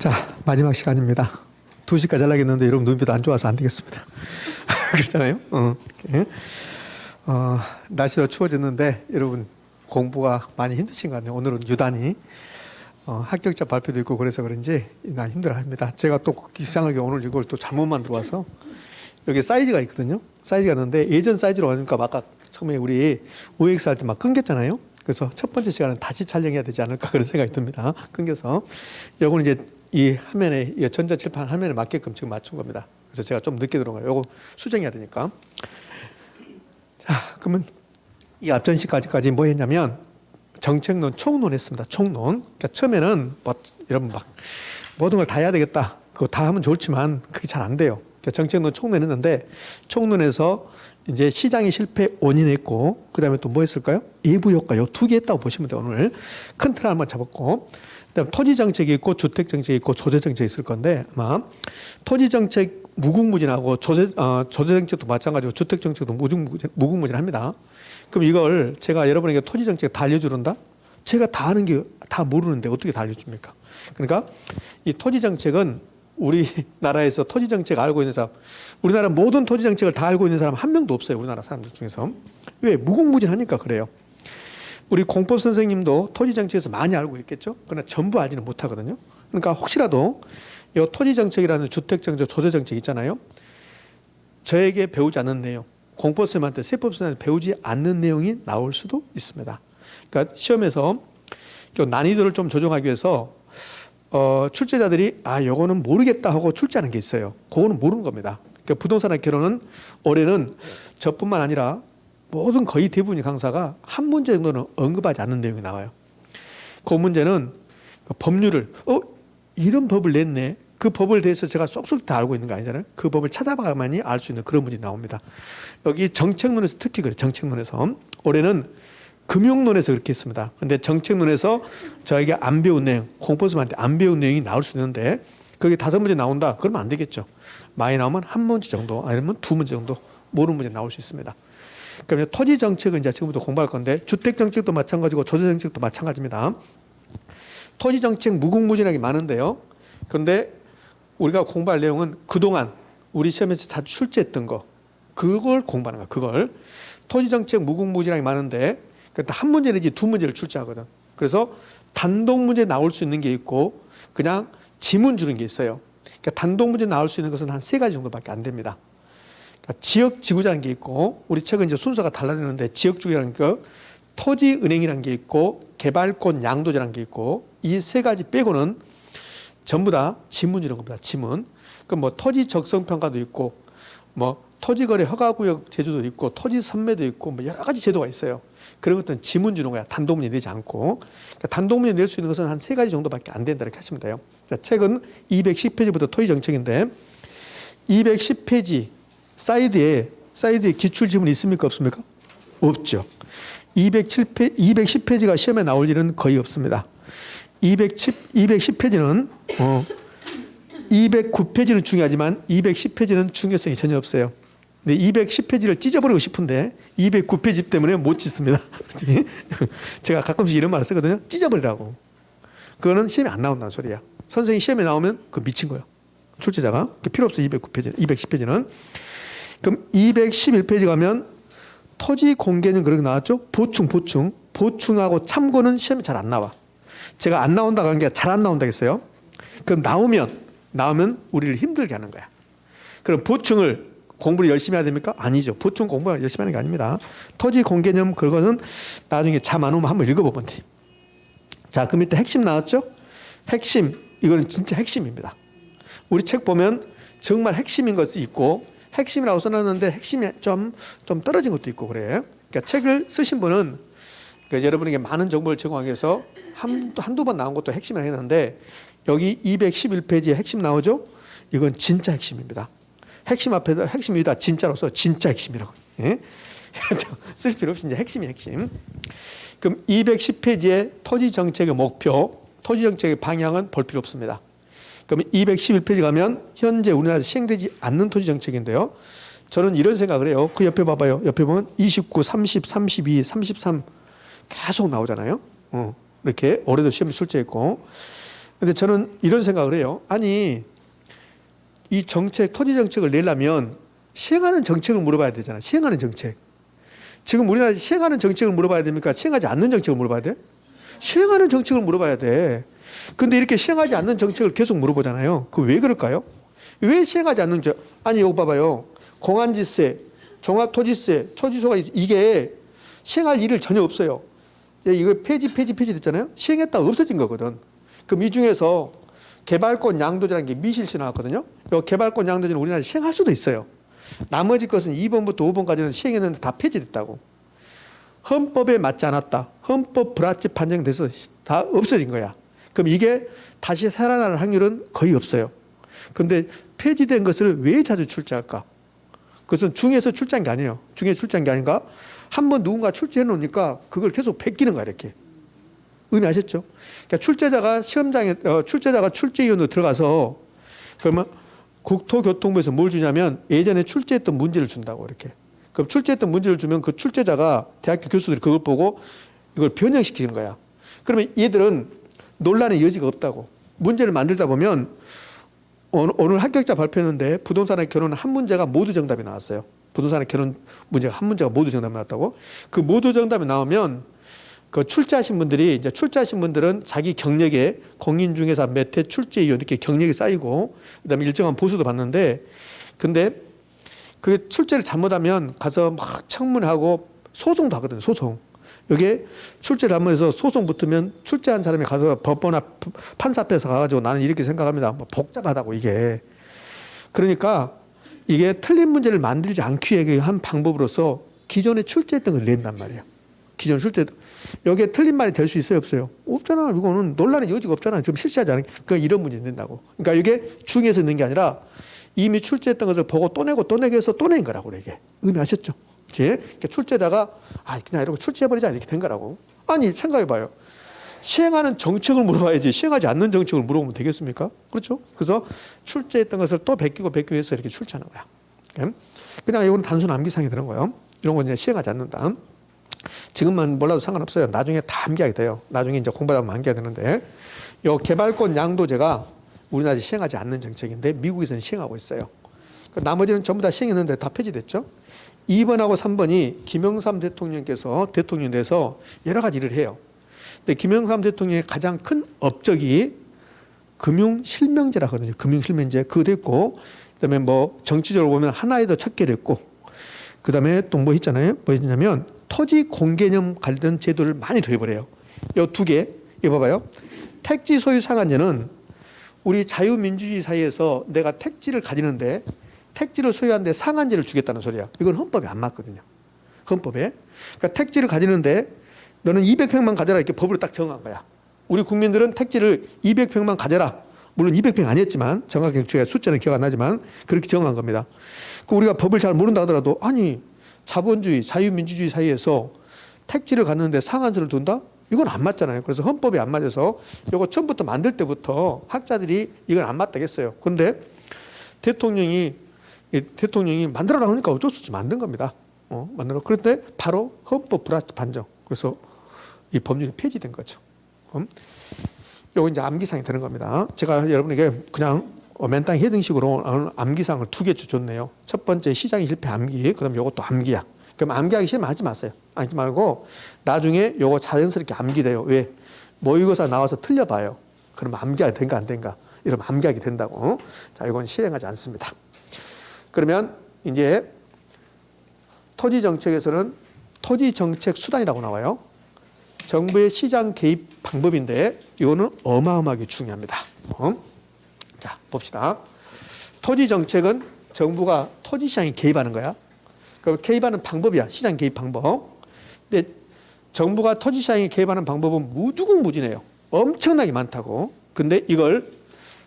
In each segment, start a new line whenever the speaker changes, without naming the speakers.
자, 마지막 시간입니다. 2시까지 하려겠는데 여러분 눈빛도 안 좋아서 안 되겠습니다. 그렇잖아요. 이렇게. 날씨도 추워졌는데 여러분 공부가 많이 힘드신 것 같네요. 오늘은 유단히 합격자 발표도 있고 그래서 그런지 난 힘들어합니다. 제가 또 이상하게 오늘 이걸 또 잘못 만들어 와서 여기 사이즈가 있거든요. 사이즈가 있는데 예전 사이즈로 가니까 아까 처음에 우리 OX 할 때 막 끊겼잖아요. 그래서 첫 번째 시간은 다시 촬영해야 되지 않을까 그런 생각이 듭니다. 끊겨서 요거는 이제 이 화면에 이 전자칠판 화면에 맞게끔 지금 맞춘 겁니다. 그래서 제가 좀 늦게 들어온 거예요. 요거 수정해야 되니까. 자, 그러면 이 앞전 시까지 뭐 했냐면 정책론 총론 했습니다. 총론. 그러니까 처음에는 뭐 여러분 막 모든 걸 다 해야 되겠다. 그거 다 하면 좋지만 그게 잘 안 돼요. 그러니까 정책론 총론 했는데 총론에서 이제 시장의 실패 원인했고 그다음에 또 뭐 했을까요? 예부 효과 요 두 개 했다고 보시면 돼요. 오늘 큰 틀 한번 잡았고 그다음 토지 정책이 있고 주택 정책이 있고 조세 정책이 있을 건데 아마 토지 정책 무궁무진하고 조세 정책도 마찬가지고 주택 정책도 무궁무진합니다. 그럼 이걸 제가 여러분에게 토지 정책 다 알려주는다? 제가 다 아는 게 다 모르는데 어떻게 다 알려줍니까? 그러니까 이 토지 정책은 우리나라에서 토지 정책 알고 있는 사람, 우리나라 모든 토지 정책을 다 알고 있는 사람 한 명도 없어요. 우리나라 사람들 중에서. 왜? 무궁무진하니까 그래요. 우리 공법 선생님도 토지 정책에서 많이 알고 있겠죠. 그러나 전부 알지는 못하거든요. 그러니까 혹시라도 이 토지 정책이라는 주택 정책, 조세 정책 있잖아요. 저에게 배우지 않는 내용, 공법 선생님한테 세법 선생님한테 배우지 않는 내용이 나올 수도 있습니다. 그러니까 시험에서 난이도를 좀 조정하기 위해서 출제자들이 요거는 모르겠다 하고 출제하는 게 있어요. 그거는 모르는 겁니다. 그러니까 부동산학개론은 올해는 저뿐만 아니라 모든 거의 대부분의 강사가 한 문제 정도는 언급하지 않는 내용이 나와요. 그 문제는 법률을 이런 법을 냈네. 그 법을 대해서 제가 쏙쏙 다 알고 있는 거 아니잖아요. 그 법을 찾아봐야만이 알 수 있는 그런 문제가 나옵니다. 여기 정책론에서 특히 그래요. 정책론에서 올해는 금융론에서 그렇게 했습니다. 그런데 정책론에서 저에게 안 배운 내용, 공포스한테 안 배운 내용이 나올 수 있는데 거기 5문제 나온다? 그러면 안 되겠죠. 많이 나오면 한 문제 정도 아니면 2문제 정도 모르는 문제 나올 수 있습니다. 그러면 토지 정책은 이제 지금부터 공부할 건데 주택 정책도 마찬가지고 조세 정책도 마찬가지입니다. 토지 정책 무궁무진하게 많은데요. 그런데 우리가 공부할 내용은 그동안 우리 시험에서 자주 출제했던 거 그걸 공부하는 거야. 그걸 토지 정책 무궁무진하게 많은데 그러니까 한 문제 내지 2문제를 출제하거든. 그래서 단독 문제 나올 수 있는 게 있고 그냥 지문 주는 게 있어요. 그러니까 단독 문제 나올 수 있는 것은 한 3가지 정도밖에 안 됩니다. 그러니까 지역 지구자라는 게 있고 우리 책은 이제 순서가 달라지는데 지역주기라는 거, 토지은행이라는 게 있고 개발권 양도제라는 게 있고 이 3가지 빼고는 전부 다 지문 주는 겁니다. 지문. 그럼 뭐 토지 적성 평가도 있고 뭐 토지거래 허가구역 제도도 있고 토지 선매도 있고 뭐 여러 가지 제도가 있어요. 그런 것들은 지문 주는 거야. 단독 문제 내지 않고. 그러니까 단독 문제 낼 수 있는 것은 한 3가지 정도밖에 안 된다 이렇게 하시면 돼요. 그러니까 책은 210페이지부터 토지 정책인데 210페이지 사이드에 기출 지문이 있습니까? 없습니까? 없죠. 210페이지가 시험에 나올 일은 거의 없습니다. 210페이지는 209페이지는 중요하지만 210페이지는 중요성이 전혀 없어요. 근데 210페이지를 찢어버리고 싶은데 209페이지 때문에 못 찢습니다. 제가 가끔씩 이런 말을 쓰거든요. 찢어버리라고. 그거는 시험에 안 나온다는 소리야. 선생님이 시험에 나오면 그거 미친 거예요. 출제자가. 필요 없어 210페이지는. 그럼 211페이지 가면 토지 공개는 그렇게 나왔죠. 보충하고 참고는 시험에 잘 안 나와. 제가 안 나온다고 하는 게 잘 안 나온다고 했어요. 그럼 나오면 우리를 힘들게 하는 거야. 그럼 보충을 공부를 열심히 해야 됩니까? 아니죠. 보충 공부를 열심히 하는 게 아닙니다. 토지 공개념 그거는 나중에 잠 안 오면 한번 읽어보면 돼. 자, 그 밑에 핵심 나왔죠? 핵심, 이거는 진짜 핵심입니다. 우리 책 보면 정말 핵심인 것이 있고 핵심이라고 써놨는데 핵심이 좀 떨어진 것도 있고 그래. 그러니까 책을 쓰신 분은 그러니까 여러분에게 많은 정보를 제공하기 위해서 한두 번 나온 것도 핵심이라고 했는데 여기 211페이지에 핵심 나오죠? 이건 진짜 핵심입니다. 핵심 앞에다 핵심 위에다 진짜로 써 진짜 핵심이라고. 예? 쓸 필요 없이 이제 핵심이 핵심. 그럼 210페이지에 토지 정책의 목표, 토지 정책의 방향은 볼 필요 없습니다. 그럼 211페이지 가면 현재 우리나라에서 시행되지 않는 토지 정책인데요. 저는 이런 생각을 해요. 그 옆에 봐봐요. 옆에 보면 29, 30, 32, 33 계속 나오잖아요. 이렇게 올해도 시험에 출제했고 근데 저는 이런 생각을 해요. 아니, 이 정책, 토지 정책을 내려면 시행하는 정책을 물어봐야 되잖아. 시행하는 정책. 지금 우리나라에서 시행하는 정책을 물어봐야 됩니까? 시행하지 않는 정책을 물어봐야 돼? 시행하는 정책을 물어봐야 돼. 근데 이렇게 시행하지 않는 정책을 계속 물어보잖아요. 그 왜 그럴까요? 왜 시행하지 않는 정? 아니, 이거 봐봐요. 공안지세, 종합토지세, 토지소가 이게 시행할 일을 전혀 없어요. 이거 폐지 됐잖아요. 시행했다가 없어진 거거든. 그럼 이 중에서 개발권 양도제라는 게 미실시 나왔거든요. 이 개발권 양도제는 우리나라에 시행할 수도 있어요. 나머지 것은 2번부터 5번까지는 시행했는데 다 폐지됐다고. 헌법에 맞지 않았다. 헌법 불합치 판정돼서 다 없어진 거야. 그럼 이게 다시 살아날 확률은 거의 없어요. 그런데 폐지된 것을 왜 자주 출제할까? 그것은 중에서 출제한 게 아니에요. 중에 출제한 게 아닌가? 한번 누군가 출제해 놓으니까 그걸 계속 베끼는 거야, 이렇게. 의미하셨죠? 그러니까 출제자가 출제위원으로 들어가서 그러면 국토교통부에서 뭘 주냐면 예전에 출제했던 문제를 준다고 이렇게. 그럼 출제했던 문제를 주면 그 출제자가 대학교 교수들이 그걸 보고 이걸 변형시키는 거야. 그러면 얘들은 논란의 여지가 없다고. 문제를 만들다 보면 오늘 합격자 발표했는데 부동산의 결혼 한 문제가 모두 정답이 나왔어요. 부동산의 결혼 문제가 한 문제가 모두 정답이 나왔다고. 그 모두 정답이 나오면 그 출제하신 분들은 자기 경력에 공인중개사 몇 회 출제위원 이렇게 경력이 쌓이고 그다음에 일정한 보수도 받는데 근데 그 출제를 잘못하면 가서 막 청문하고 소송도 하거든요. 소송. 여기에 출제를 잘못해서 소송 붙으면 출제한 사람이 가서 법원 앞 판사 앞에서 가가지고 나는 이렇게 생각합니다. 뭐 복잡하다고 이게. 그러니까 이게 틀린 문제를 만들지 않기 위해 한 방법으로서 기존에 출제했던 걸 낸단 말이에요. 기존에 출제했던. 여기에 틀린 말이 될 수 있어요? 없어요? 없잖아. 이거는 논란의 여지가 없잖아. 지금 실시하지 않은. 그러니까 이런 문제 낸다고. 그러니까 이게 중에서 낸 게 아니라 이미 출제했던 것을 보고 또 내고 또 내게 해서 또 낸 거라고 이게. 의미하셨죠? 그러니까 출제자가 그냥 이러고 출제해버리자 이렇게 된 거라고. 아니 생각해봐요. 시행하는 정책을 물어봐야지 시행하지 않는 정책을 물어보면 되겠습니까? 그렇죠? 그래서 출제했던 것을 또 베끼고 해서 이렇게 출제하는 거야. 그냥 이건 단순 암기상이 되는 거예요. 이런 건 이제 시행하지 않는다. 지금만 몰라도 상관없어요. 나중에 다 암기하게 돼요. 나중에 이제 공부하다 보면 암기가 되는데 이 개발권 양도제가 우리나라에 시행하지 않는 정책인데 미국에서는 시행하고 있어요. 나머지는 전부 다 시행했는데 다 폐지됐죠. 2번하고 3번이 김영삼 대통령께서 대통령이 돼서 여러 가지 일을 해요. 근데 김영삼 대통령의 가장 큰 업적이 금융실명제라 하거든요. 금융실명제 그거 됐고 그다음에 뭐 정치적으로 보면 하나에도 척결 했고 그다음에 또 뭐 있잖아요. 뭐 있냐면 토지 공개념 관련 제도를 많이 도입을 해요. 이 두 개, 이거 봐봐요. 택지 소유 상한제는 우리 자유민주주의 사회에서 내가 택지를 가지는데 택지를 소유하는데 상한제를 주겠다는 소리야. 이건 헌법에 안 맞거든요. 헌법에. 그러니까 택지를 가지는데 너는 200평만 가져라 이렇게 법으로 딱 정한 거야. 우리 국민들은 택지를 200평만 가져라. 물론 200평 아니었지만 정확히 제가 숫자는 기억 안 나지만 그렇게 정한 겁니다. 우리가 법을 잘 모른다 하더라도 아니 자본주의, 자유민주주의 사이에서 택지를 갖는데 상한제를 둔다? 이건 안 맞잖아요. 그래서 헌법이 안 맞아서 이거 처음부터 만들 때부터 학자들이 이건 안 맞다고 했어요. 그런데 대통령이 만들어라 하니까 어쩔 수 없이 만든 겁니다. 그런데 바로 헌법 불합치 판정. 그래서 이 법률이 폐지된 거죠. 요거 이제 암기상이 되는 겁니다. 제가 여러분에게 그냥 맨땅 헤딩식으로 암기상을 2개 줬네요. 첫 번째 시장이 실패 암기, 그다음 요것도 암기야. 그럼 암기하기 싫으면 하지 마세요. 하지 말고 나중에 요거 자연스럽게 암기돼요. 왜? 모의고사 나와서 틀려봐요. 그럼 암기하게 된가 안 된가? 이러면 암기하게 된다고. 자, 이건 실행하지 않습니다. 그러면 이제 토지정책에서는 토지정책 수단이라고 나와요. 정부의 시장 개입 방법인데 이거는 어마어마하게 중요합니다. 자, 봅시다. 토지정책은 정부가 토지시장에 개입하는 거야. 그 개입하는 방법이야. 시장 개입 방법. 근데 정부가 토지시장에 개입하는 방법은 무지무지네요. 엄청나게 많다고. 근데 이걸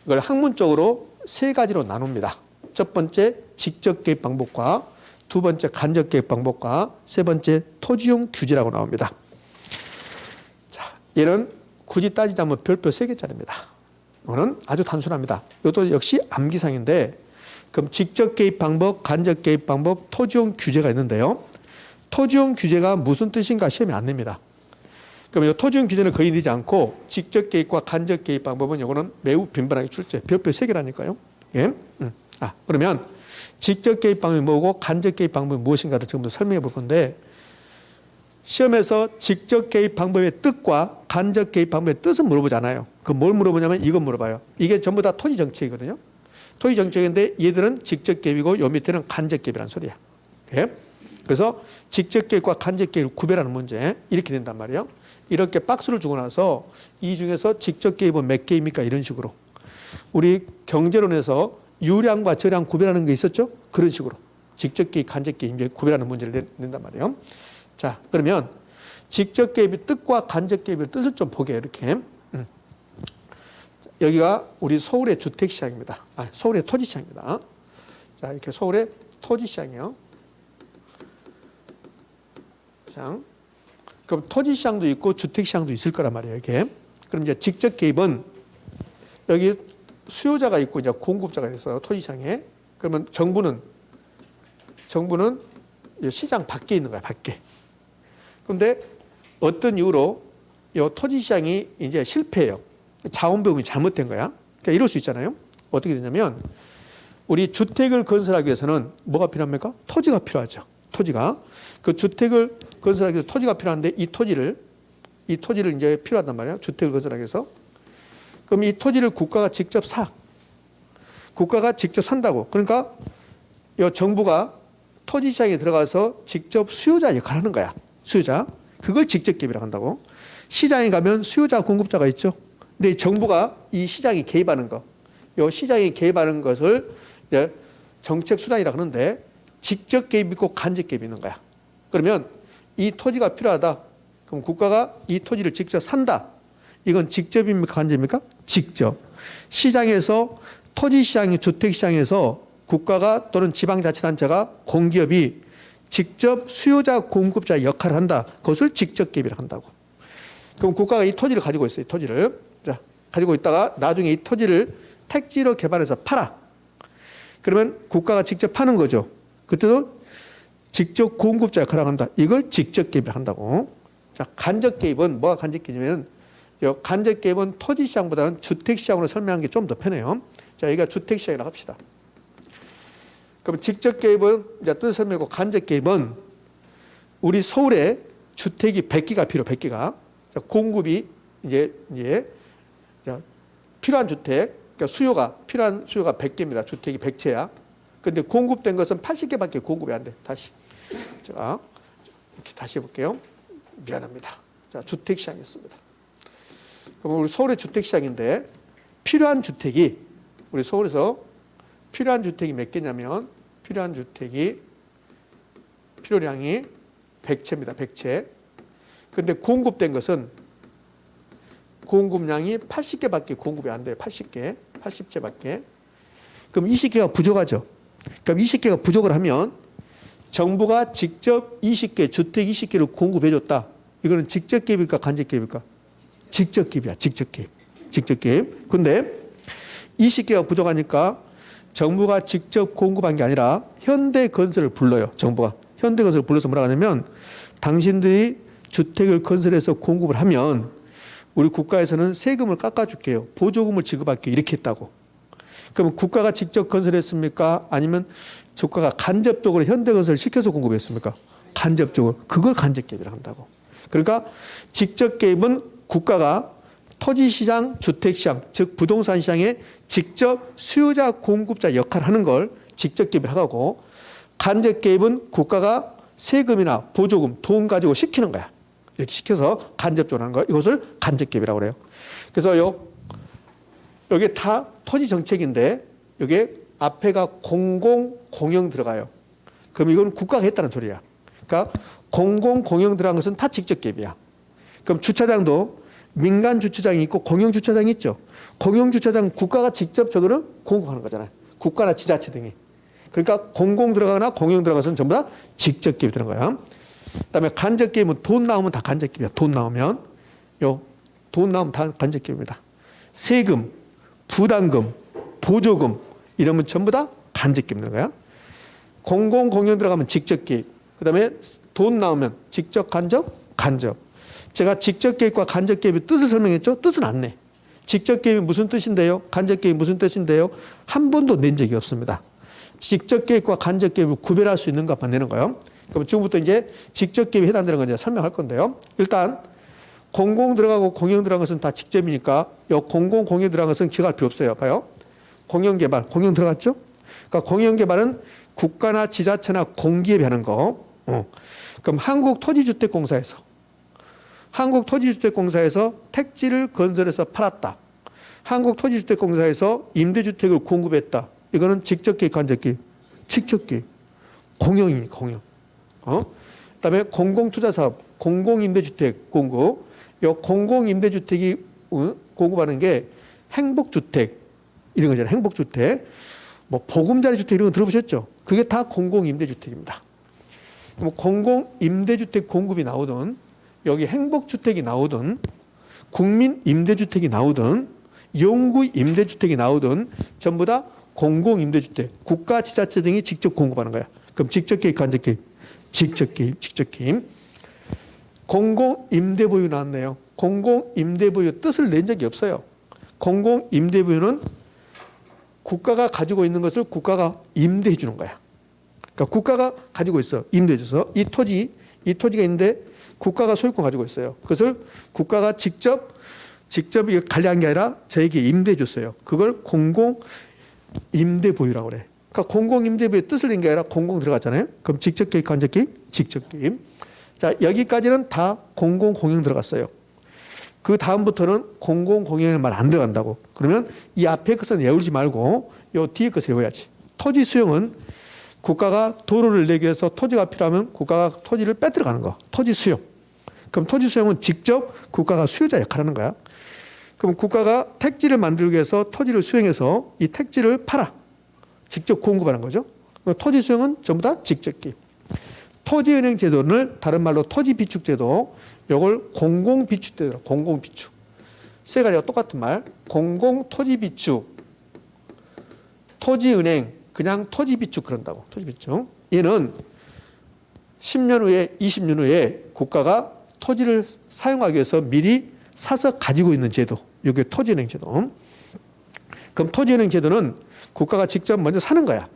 학문적으로 3가지로 나눕니다. 첫 번째 직접 개입 방법과 두 번째 간접 개입 방법과 세 번째 토지용 규제라고 나옵니다. 자, 얘는 굳이 따지자면 별표 3개짜리입니다. 이거는 아주 단순합니다. 이것도 역시 암기상인데 그럼 직접 개입 방법, 간접 개입 방법, 토지용 규제가 있는데요. 토지용 규제가 무슨 뜻인가 시험에 안 냅니다. 그러면 이 토지용 기준을 거의 넣지 않고 직접 개입과 간접 개입 방법은 요거는 매우 빈번하게 출제. 별표 3개라니까요. 예? 그러면 직접 개입 방법이 뭐고 간접 개입 방법이 무엇인가를 지금부터 설명해 볼 건데 시험에서 직접 개입 방법의 뜻과 간접 개입 방법의 뜻은 물어보잖아요. 그 뭘 물어보냐면 이건 물어봐요. 이게 전부 다 토지 정책이거든요. 토지 정책인데 얘들은 직접 개입이고 요 밑에는 간접 개입이라는 소리야. 오케이? 그래서 직접 개입과 간접 개입을 구별하는 문제 이렇게 된단 말이에요. 이렇게 박스를 주고 나서 이 중에서 직접 개입은 몇 개입니까? 이런 식으로. 우리 경제론에서 유량과 저량 구별하는 게 있었죠? 그런 식으로. 직접 개입, 간접 개입 이제 구별하는 문제를 낸단 말이에요. 자, 그러면 직접 개입의 뜻과 간접 개입의 뜻을 좀 보게요. 이렇게. 여기가 우리 서울의 주택시장입니다. 서울의 토지시장입니다. 자, 이렇게 서울의 토지시장이에요. 시장. 그럼 토지시장도 있고 주택시장도 있을 거란 말이에요. 이게. 그럼 이제 직접 개입은 여기 수요자가 있고 이제 공급자가 있어요. 토지시장에. 그러면 정부는 시장 밖에 있는 거야. 밖에. 그런데 어떤 이유로 이 토지시장이 이제 실패해요. 자원배분이 잘못된 거야. 그러니까 이럴 수 있잖아요. 어떻게 되냐면 우리 주택을 건설하기 위해서는 뭐가 필요합니까? 토지가 필요하죠. 토지가. 그 주택을 건설하기 위해서 토지가 필요한데 이 토지를 이제 필요하단 말이에요. 주택을 건설하기 위해서. 그럼 이 토지를 국가가 직접 사. 국가가 직접 산다고. 그러니까 이 정부가 토지시장에 들어가서 직접 수요자 역할을 하는 거야. 수요자. 그걸 직접 개입이라고 한다고. 시장에 가면 수요자, 공급자가 있죠. 근데 정부가 이 시장에 개입하는 거, 이 시장에 개입하는 것을 정책 수단이라고 하는데 직접 개입 있고 간접 개입이 있는 거야. 그러면 이 토지가 필요하다. 그럼 국가가 이 토지를 직접 산다. 이건 직접입니까? 간접입니까? 직접. 시장에서 토지시장이 주택시장에서 국가가 또는 지방자치단체가 공기업이 직접 수요자, 공급자 역할을 한다. 그것을 직접 개입이라고 한다고. 그럼 국가가 이 토지를 가지고 있어요. 이 토지를. 자, 가지고 있다가 나중에 이 토지를 택지로 개발해서 팔아. 그러면 국가가 직접 파는 거죠. 그때도 직접 공급자 역할을 한다. 이걸 직접 개입을 한다고. 자, 간접 개입은 뭐가 간접 개입이냐면 간접 개입은 토지시장보다는 주택시장으로 설명한 게 좀 더 편해요. 자, 여기가 주택시장이라고 합시다. 그럼 직접 개입은 이제 뜻을 설명하고 간접 개입은 우리 서울에 주택이 100개가 필요, 100개가. 자, 공급이 이제 필요한 주택, 그러니까 필요한 수요가 100개입니다. 주택이 100채야. 근데 공급된 것은 80개밖에 공급이 안 돼. 다시. 제가 이렇게 다시 해볼게요. 미안합니다. 자, 주택시장이었습니다. 그럼 우리 서울의 주택시장인데 필요한 주택이 우리 서울에서 필요한 주택이 몇 개냐면 필요량이 100채입니다. 100채. 근데 공급된 것은 공급량이 80개밖에 공급이 안 돼요. 80채밖에. 그럼 20개가 부족하죠. 그럼 20개가 부족을 하면 정부가 직접 20개, 주택 20개를 공급해 줬다. 이거는 직접 개입일까 간접 개입일까? 직접 개입이야. 직접 개입. 근데 20개가 부족하니까 정부가 직접 공급한 게 아니라 현대건설을 불러요. 정부가. 현대건설을 불러서 뭐라고 하냐면 당신들이 주택을 건설해서 공급을 하면 우리 국가에서는 세금을 깎아줄게요. 보조금을 지급할게요. 이렇게 했다고. 그러면 국가가 직접 건설했습니까? 아니면 국가가 간접적으로 현대건설을 시켜서 공급했습니까? 간접적으로. 그걸 간접 개입이라고 한다고. 그러니까 직접 개입은 국가가 토지시장, 주택시장, 즉 부동산 시장에 직접 수요자, 공급자 역할을 하는 걸 직접 개입을 하고 간접 개입은 국가가 세금이나 보조금, 돈 가지고 시키는 거야. 이렇게 시켜서 간접적으로 하는 거. 이것을 간접 개입이라고 그래요. 그래서 여기 다 토지 정책인데 여기 앞에가 공공, 공영 들어가요. 그럼 이건 국가가 했다는 소리야. 그러니까 공공, 공영 들어간 것은 다 직접 개입이야. 그럼 주차장도 민간 주차장이 있고 공영 주차장이 있죠. 공영 주차장 국가가 직접 저거를 공급하는 거잖아요. 국가나 지자체 등이. 그러니까 공공 들어가거나 공영 들어가서는 전부 다 직접 개입이 되는 거야. 그다음에 간접 개입은 돈 나오면 다 간접 개입이야. 돈 나오면 다 간접 개입입니다. 세금, 부담금, 보조금 이러면 전부 다 간접 개입인 거야. 공공 공영 들어가면 직접 개입. 그다음에 돈 나오면 직접 간접. 제가 직접 개입과 간접 개입의 뜻을 설명했죠? 뜻은 안 내. 직접 개입이 무슨 뜻인데요? 간접 개입이 무슨 뜻인데요? 한 번도 낸 적이 없습니다. 직접 개입과 간접 개입을 구별할 수 있는 것만 내는 거예요. 그럼 지금부터 이제 직접 개입에 해당되는 건 이제 설명할 건데요. 일단 공공 들어가고 공영 들어간 것은 다 직접이니까 요 공공 공영 들어간 것은 기억할 필요 없어요. 봐요. 공영 개발, 공영 들어갔죠? 그러니까 공영 개발은 국가나 지자체나 공기업이 하는 거. 그럼 한국토지주택공사에서 택지를 건설해서 팔았다. 한국토지주택공사에서 임대주택을 공급했다. 이거는 직접 개입, 간접 개입, 직접 개입, 공영이니까 공영. 그다음에 공공투자사업, 공공임대주택 공급. 이 공공임대주택이 공급하는 게 행복주택 이런 거잖아요. 행복주택, 뭐 보금자리 주택 이런 거 들어보셨죠? 그게 다 공공임대주택입니다. 뭐 공공임대주택 공급이 나오든 여기 행복주택이 나오든 국민임대주택이 나오든 영구임대주택이 나오든 전부 다 공공임대주택, 국가, 지자체 등이 직접 공급하는 거야. 그럼 직접 개입, 간접 개입, 직접 개입, 직접 개입. 공공임대보유 나왔네요. 공공임대보유 뜻을 낸 적이 없어요. 공공임대보유는 국가가 가지고 있는 것을 국가가 임대해 주는 거야. 그러니까 국가가 가지고 있어. 임대해 줘서 이 토지가 있는데 국가가 소유권 가지고 있어요. 그것을 국가가 직접 관리한 게 아니라 저에게 임대해 줬어요. 그걸 공공임대보유라고 그래. 그러니까 공공임대보유의 뜻을 낸 게 아니라 공공 들어갔잖아요. 그럼 직접 개입, 간접 개입, 직접 개입. 자, 여기까지는 다 공공공영 들어갔어요. 그 다음부터는 공공공영에 말 안 들어간다고. 그러면 이 앞에 것은 외우지 말고 이 뒤에 것을 외워야지. 토지 수용은 국가가 도로를 내기 위해서 토지가 필요하면 국가가 토지를 빼들어가는 거. 토지 수용. 그럼 토지 수용은 직접 국가가 수요자 역할을 하는 거야. 그럼 국가가 택지를 만들기 위해서 토지를 수용해서 이 택지를 팔아. 직접 공급하는 거죠. 토지 수용은 전부 다 직접 개입. 토지은행 제도를 다른 말로 토지비축제도, 이걸 공공비축제도, 공공비축. 세 가지가 똑같은 말. 공공토지비축, 토지은행, 그냥 토지비축 그런다고. 토지비축. 얘는 10년 후에, 20년 후에 국가가 토지를 사용하기 위해서 미리 사서 가지고 있는 제도. 이게 토지은행 제도. 그럼 토지은행 제도는 국가가 직접 먼저 사는 거야.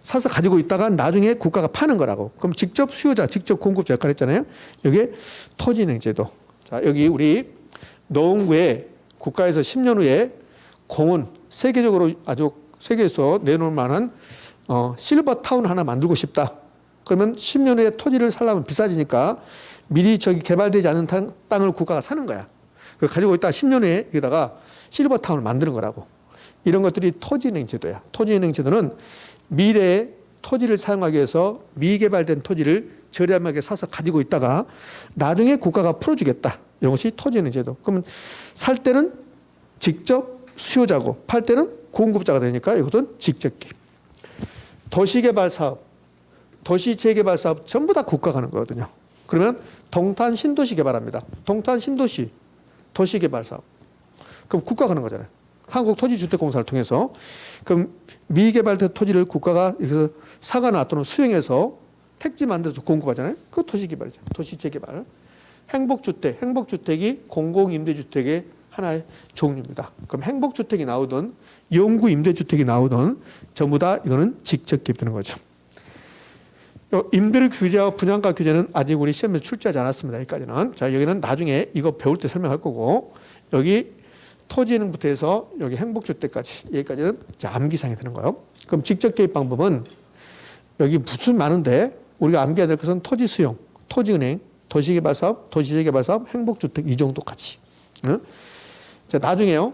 사서 가지고 있다가 나중에 국가가 파는 거라고. 그럼 직접 수요자, 직접 공급자 역할을 했잖아요. 이게 토지은행 제도. 자, 여기 우리 노원구에 국가에서 10년 후에 공원, 세계적으로 아주 세계에서 내놓을 만한 실버타운 하나 만들고 싶다. 그러면 10년 후에 토지를 살려면 비싸지니까 미리 저기 개발되지 않은 땅을 국가가 사는 거야. 가지고 있다가 10년 후에 여기다가 실버타운을 만드는 거라고. 이런 것들이 토지은행 제도야. 토지은행 제도는 미래에 토지를 사용하기 위해서 미개발된 토지를 저렴하게 사서 가지고 있다가 나중에 국가가 풀어주겠다. 이런 것이 토지은행 제도. 그러면 살 때는 직접 수요자고 팔 때는 공급자가 되니까 이것은 직접 개입. 도시개발 사업, 도시재개발 사업 전부 다 국가가 하는 거거든요. 그러면 동탄 신도시 개발합니다. 동탄 신도시 도시개발 사업. 그럼 국가가 하는 거잖아요. 한국토지주택공사를 통해서. 그럼 미개발된 토지를 국가가 이렇게 사거나 또는 수용해서 택지 만들어서 공급하잖아요. 그 도시개발이죠. 도시재개발. 행복주택, 행복주택이 공공임대주택의 하나의 종류입니다. 그럼 행복주택이 나오든 영구임대주택이 나오든 전부 다 이거는 직접 개입되는 거죠. 임대료 규제와 분양가 규제는 아직 우리 시험에 출제하지 않았습니다. 여기까지는. 자, 여기는 나중에 이거 배울 때 설명할 거고, 여기 토지은행부터 해서 여기 행복주택까지, 여기까지는 암기사항이 되는 거예요. 그럼 직접 개입 방법은 여기 무슨 많은데 우리가 암기해야 될 것은 토지 수용, 토지은행, 도시개발사업, 도시재개발사업, 행복주택 이 정도까지. 자, 나중에요.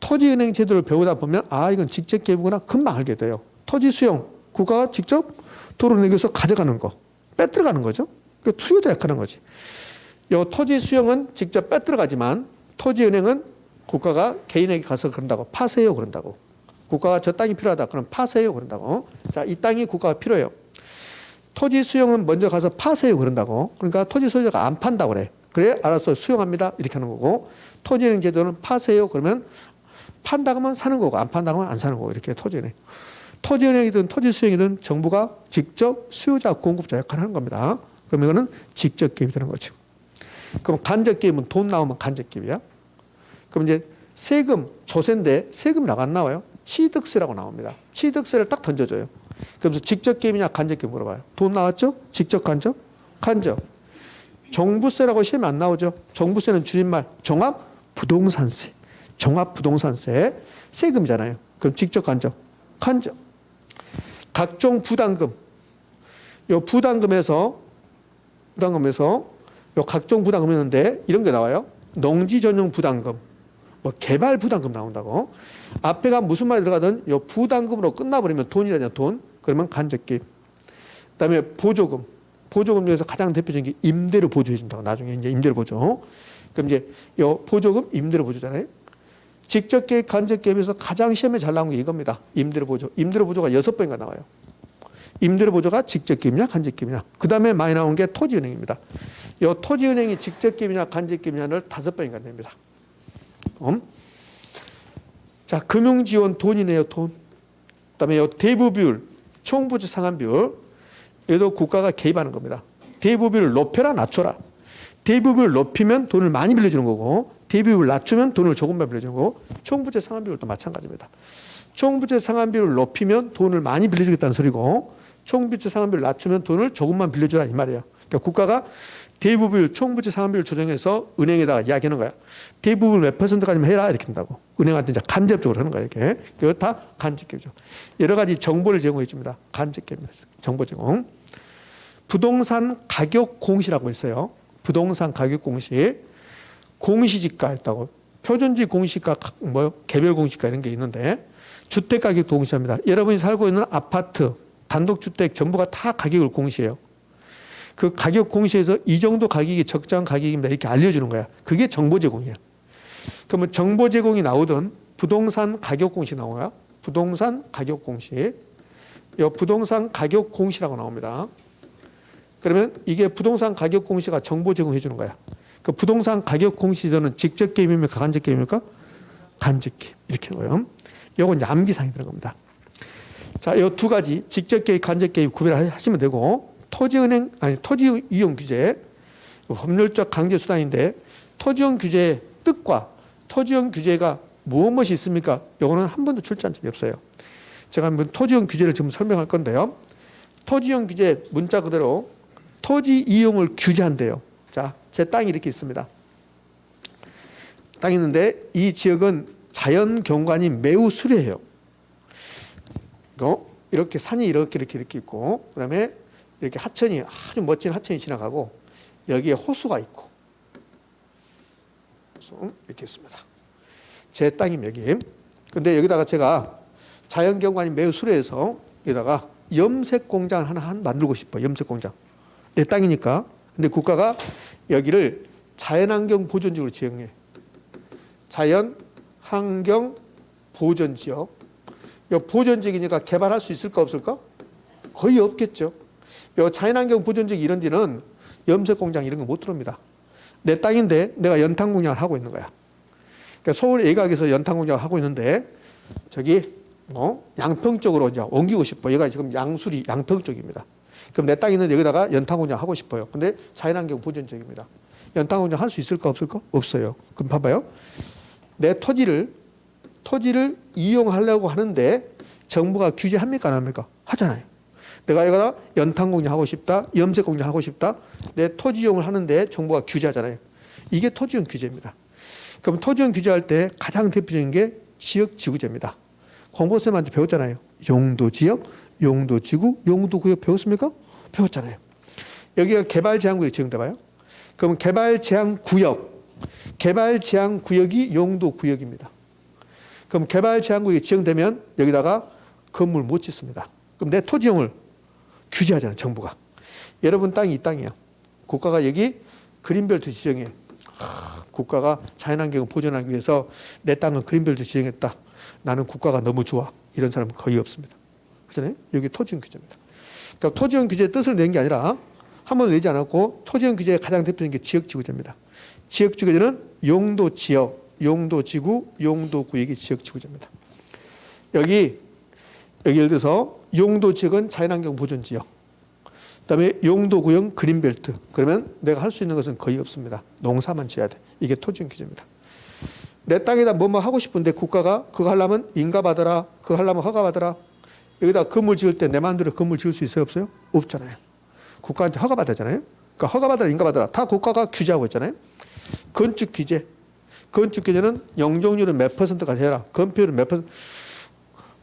토지은행 제도를 배우다 보면 아, 이건 직접 개입이구나 금방 알게 돼요. 토지 수용, 국가가 직접 도로를 내기 위해서 가져가는 거, 빼들어가는 거죠. 그 수요자 역할하는 거지. 요 토지 수용은 직접 빼들어가지만 토지은행은 국가가 개인에게 가서 그런다고 파세요 그런다고. 국가가 저 땅이 필요하다 그럼 파세요 그런다고. 자, 이 땅이 국가가 필요해요. 토지 수용은 먼저 가서 파세요 그런다고. 그러니까 토지 소유자가 안 판다고 그래. 그래 알아서 수용합니다 이렇게 하는 거고, 토지은행 제도는 파세요 그러면 판다 그러면 사는 거고 안 판다 그러면 안 사는 거고. 이렇게 토지은행. 토지은행이든 토지 수용이든 정부가 직접 수요자 공급자 역할을 하는 겁니다. 그럼 이거는 직접 개입이 되는 거죠. 그럼 간접기입은 돈 나오면 간접기입이야. 그럼 이제 세금, 조세인데 세금이 안 나와요. 취득세라고 나옵니다. 취득세를 딱 던져줘요. 그러면서 직접 기입이냐 간접 기입 물어봐요. 돈 나왔죠? 직접 간접? 간접. 종부세라고 시험에 안 나오죠? 종부세는 줄임말 종합부동산세. 종합부동산세. 세금이잖아요. 그럼 직접 간접? 간접. 각종 부담금. 요 부담금에서 요 각종 부담금 있는데 이런 게 나와요. 농지 전용 부담금, 뭐 개발 부담금 나온다고. 앞에가 무슨 말이 들어가든 요 부담금으로 끝나버리면 돈이라냐 돈. 그러면 간접기입. 그다음에 보조금. 보조금 중에서 가장 대표적인 게 임대료 보조해 준다고. 나중에 이제 임대료 보조. 그럼 이제 요 보조금 임대료 보조잖아요. 직접 개입, 간접 개입에서 가장 시험에 잘 나온 게 이겁니다. 임대료 보조. 임대료 보조가 6번인가 나와요. 임대료 보조가 직접 기입이냐 간접 기입이냐. 그다음에 많이 나온 게 토지은행입니다. 요 토지은행이 직접 기입이냐 간접 기입이냐를 5번인가 냅니다. 자, 금융지원 돈이네요, 돈. 그다음에 요 대부 비율, 총부채 상환 비율. 얘도 국가가 개입하는 겁니다. 대부 비율을 높여라 낮춰라. 대부 비율을 높이면 돈을 많이 빌려주는 거고, 대부 비율을 낮추면 돈을 조금만 빌려주는 거고, 총부채 상환 비율도 마찬가지입니다. 총부채 상환 비율을 높이면 돈을 많이 빌려주겠다는 소리고, 총부채 상환 비율을 낮추면 돈을 조금만 빌려주라 이 말이에요. 그러니까 국가가 대부 비율, 총부채 상환 비율 조정해서 은행에다가 이야기하는 거야. 대부 비율 몇 %까지만 해라 이렇게 한다고. 은행한테 이제 간접적으로 하는 거야 이렇게. 이거 다 간접기입이죠. 여러 가지 정보를 제공해 줍니다. 간접기입니다. 정보 제공. 부동산 가격 공시라고 있어요. 부동산 가격 공시. 공시지가 있다고. 표준지 공시가 뭐 개별 공시가 이런 게 있는데 주택 가격 공시합니다. 여러분이 살고 있는 아파트, 단독주택 전부가 다 가격을 공시해요. 그 가격 공시에서 이 정도 가격이 적정한 가격입니다. 이렇게 알려주는 거야. 그게 정보 제공이야. 그러면 정보 제공이 나오든 부동산 가격 공시 나와요. 부동산 가격 공시. 이 부동산 가격 공시라고 나옵니다. 그러면 이게 부동산 가격 공시가 정보 제공해 주는 거야. 그 부동산 가격 공시에서는 직접 개입입니까? 간접 개입입니까? 간접 개입. 이렇게 하는 거예요. 요건 이제 암기사항이 들어간 겁니다. 자, 이 두 가지 직접 개입, 간접 개입 구별하시면 되고 토지 이용 규제, 법률적 강제 수단인데 토지용 규제의 뜻과 토지용 규제가 무엇이 있습니까? 요거는 한 번도 출제한 적이 없어요. 제가 한번 토지용 규제를 지금 설명할 건데요. 토지용 규제 문자 그대로 토지 이용을 규제한대요. 자, 제 땅이 이렇게 있습니다. 땅이 있는데 이 지역은 자연 경관이 매우 수려해요. 이렇게 산이 이렇게 있고, 그다음에 이렇게 하천이 아주 멋진 하천이 지나가고 여기에 호수가 있고 이렇게 있습니다. 제 땅임 여기. 근데 여기다가 제가 자연 경관이 매우 수려해서 여기다가 염색 공장을 하나 만들고 싶어요. 염색 공장. 내 땅이니까. 근데 국가가 여기를 자연환경 보존지역으로 지정해. 자연환경 보존지역. 이 보존지역이니까 개발할 수 있을까 없을까? 거의 없겠죠. 이 자연환경 보존지역 이런 데는 염색 공장 이런 거 못 들어옵니다. 내 땅인데 내가 연탄 공장을 하고 있는 거야. 그러니까 서울 예각에서 연탄 공장을 하고 있는데 저기 양평 쪽으로 이제 옮기고 싶어. 얘가 지금 양수리 양평 쪽입니다. 그럼 내 땅 있는데 여기다가 연탄 공장 하고 싶어요. 근데 자연환경 보존지역입니다. 연탄 공장 할 수 있을까 없을까? 없어요. 그럼 봐봐요. 내 토지를 이용하려고 하는데 정부가 규제합니까 안 합니까? 하잖아요. 내가 여기다 연탄 공장 하고 싶다, 염색 공장 하고 싶다. 내 토지 이용을 하는데 정부가 규제하잖아요. 이게 토지용 규제입니다. 그럼 토지용 규제할 때 가장 대표적인 게 지역지구제입니다. 공보쌤한테 배웠잖아요. 용도지역, 용도지구, 용도구역 배웠습니까? 배웠잖아요. 여기가 개발제한구역이 지정돼봐요. 그럼 개발제한구역이 용도구역입니다. 그럼 개발제한구역이 지정되면 여기다가 건물 못 짓습니다. 그럼 내 토지용을 규제하잖아요, 정부가. 여러분 땅이 이 땅이에요. 국가가 여기 그린벨트 지정해. 국가가 자연환경을 보존하기 위해서 내 땅은 그린벨트 지정했다. 나는 국가가 너무 좋아. 이런 사람은 거의 없습니다. 그렇잖아요? 여기 토지용 규제입니다. 그러니까 토지용 규제의 뜻을 낸 게 아니라 한 번도 내지 않았고 토지용 규제의 가장 대표적인 게 지역지구제입니다. 지역지구제는 용도지역, 용도지구, 용도구역이 지역지구제입니다. 여기 예를 들어서 용도지역은 자연환경 보존지역, 그다음에 용도구형 그린벨트. 그러면 내가 할 수 있는 것은 거의 없습니다. 농사만 지어야 돼. 이게 토지형 규제입니다. 내 땅에다 뭐뭐 하고 싶은데 국가가 그거 하려면 인가받아라. 그거 하려면 허가받아라. 여기다 건물 지을 때 내 마음대로 건물 지을 수 있어요? 없어요? 없잖아요. 국가한테 허가받아잖아요. 그러니까 허가받아라, 인가받아라. 다 국가가 규제하고 있잖아요. 건축 규제. 건축 규제는 영종률은 몇 %까지 해라. 건폐율은 몇 %.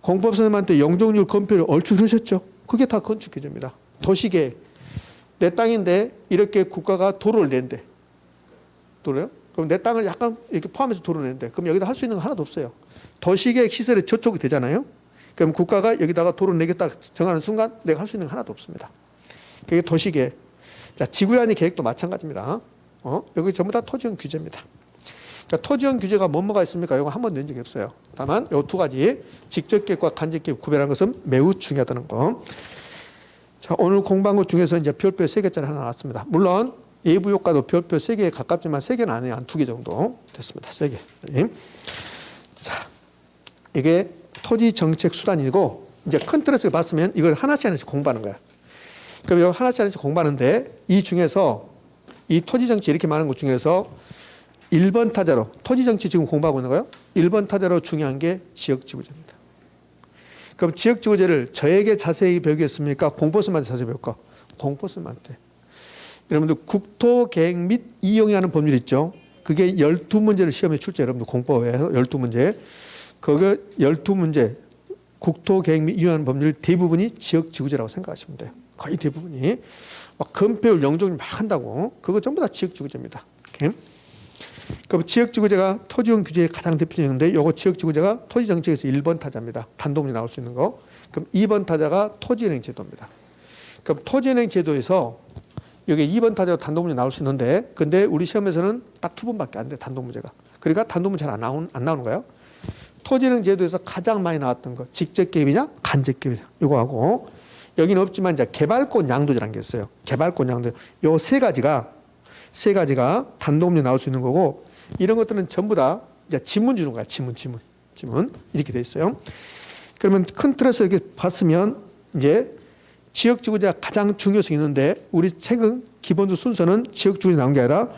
공법 선생님한테 영종률, 건폐율 얼추 들으셨죠? 그게 다 건축 규제입니다. 도시계획. 내 땅인데 이렇게 국가가 도로를 낸대. 도로요? 그럼 내 땅을 약간 이렇게 포함해서 도로를 낸대. 그럼 여기다 할 수 있는 거 하나도 없어요. 도시계획 시설에 저촉이 되잖아요. 그럼 국가가 여기다가 도로를 내겠다 정하는 순간 내가 할 수 있는 거 하나도 없습니다. 그게 도시계획. 자, 지구단위 계획도 마찬가지입니다. 여기 전부 다 토지형 규제입니다. 그러니까 토지형 규제가 뭐가 있습니까? 이거 한 번도 낸 적이 없어요. 다만 이 두 가지 직접 계획과 간접 계획 구별하는 것은 매우 중요하다는 거. 자, 오늘 공부한 것 중에서 이제 별표 3개짜리 하나 나왔습니다. 물론 예부 효과도 별표 3개에 가깝지만 3개는 아니에요. 한 2개 정도 됐습니다. 3개. 자, 이게 토지 정책 수단이고 이제 큰 틀에서 봤으면 이걸 하나씩 공부하는 거야. 그럼 이거 하나씩 공부하는데 이 중에서 이 토지 정치 이렇게 많은 것 중에서 1번 타자로 토지 정치 지금 공부하고 있는 거예요. 1번 타자로 중요한 게 지역지구제입니다. 그럼 지역지구제를 저에게 자세히 배우겠습니까? 공포스님한테 자세히 배울까? 공포스님한테. 여러분들 국토계획 및 이용에 하는 법률 있죠. 그게 12문제를 시험에 출제. 여러분들 공법에서 12문제. 그거 12문제 국토계획 및 이용하는 법률 대부분이 지역지구제라고 생각하시면 돼요. 거의 대부분이. 막 건폐율, 영종률 막 한다고. 그거 전부 다 지역지구제입니다. 이렇게. 그럼 지역지구제가 토지형 규제의 가장 대표적인데 요거 지역지구제가 토지정책에서 1번 타자입니다. 단독문제 나올 수 있는 거. 그럼 2번 타자가 토지은행 제도입니다. 그럼 토지은행 제도에서 여기 2번 타자로 단독문제 나올 수 있는데 근데 우리 시험에서는 딱 2번밖에 안 돼. 단독문제가. 그러니까 단독문제 잘 안 나오는 거예요. 토지은행 제도에서 가장 많이 나왔던 거 직접 개입이냐 간접 개입이냐 이거 하고 여기는 없지만 이제 개발권 양도제라는 게 있어요. 개발권 양도. 요 세 가지가 단독문제 나올 수 있는 거고 이런 것들은 전부 다 이제 지문 주는 거야. 지문 이렇게 돼 있어요. 그러면 큰 틀에서 이렇게 봤으면 이제 지역지구제가 가장 중요성이 있는데 우리 최근 기본적 순서는 지역지구제 나온 게 아니라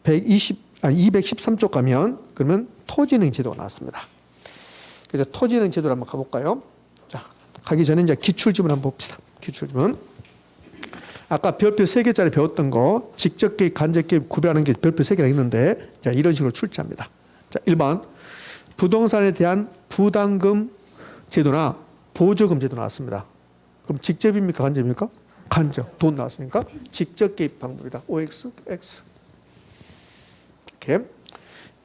213쪽 가면 그러면 토지은행 제도가 나왔습니다. 그래서 토지은행 제도를 한번 가볼까요? 자, 가기 전에 이제 기출지문 한번 봅시다. 기출지문. 아까 별표 3개짜리 배웠던 거 직접 개입, 간접 개입 구별하는 게 별표 3개가 있는데 자, 이런 식으로 출제합니다. 자, 1번 부동산에 대한 부담금 제도나 보조금 제도 나왔습니다. 그럼 직접입니까? 간접입니까? 간접. 돈 나왔으니까 직접 개입 방법이다. OX, X. 이렇게.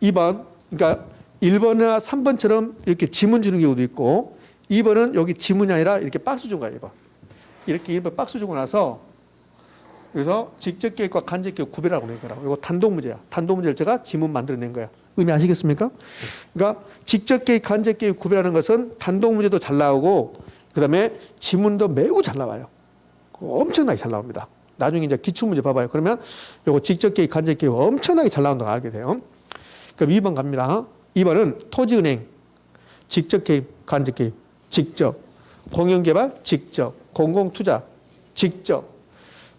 2번 그러니까 1번이나 3번처럼 이렇게 지문 주는 경우도 있고 2번은 여기 지문이 아니라 이렇게 박스 준 거야. 2번. 이렇게 1번 박스 주고 나서 그래서 직접 개입과 간접 개입 구별하고 낸 거라고. 이거 단독 문제야. 단독 문제를 제가 지문 만들어낸 거야. 의미 아시겠습니까? 그러니까 직접 개입, 간접 개입 구별하는 것은 단독 문제도 잘 나오고 그다음에 지문도 매우 잘 나와요. 엄청나게 잘 나옵니다. 나중에 이제 기출 문제 봐봐요. 그러면 이거 직접 개입, 간접 개입 엄청나게 잘 나온다고 알게 돼요. 그럼 2번 갑니다. 2번은 토지은행 직접 개입, 간접 개입, 직접 공영개발, 직접 공공투자, 직접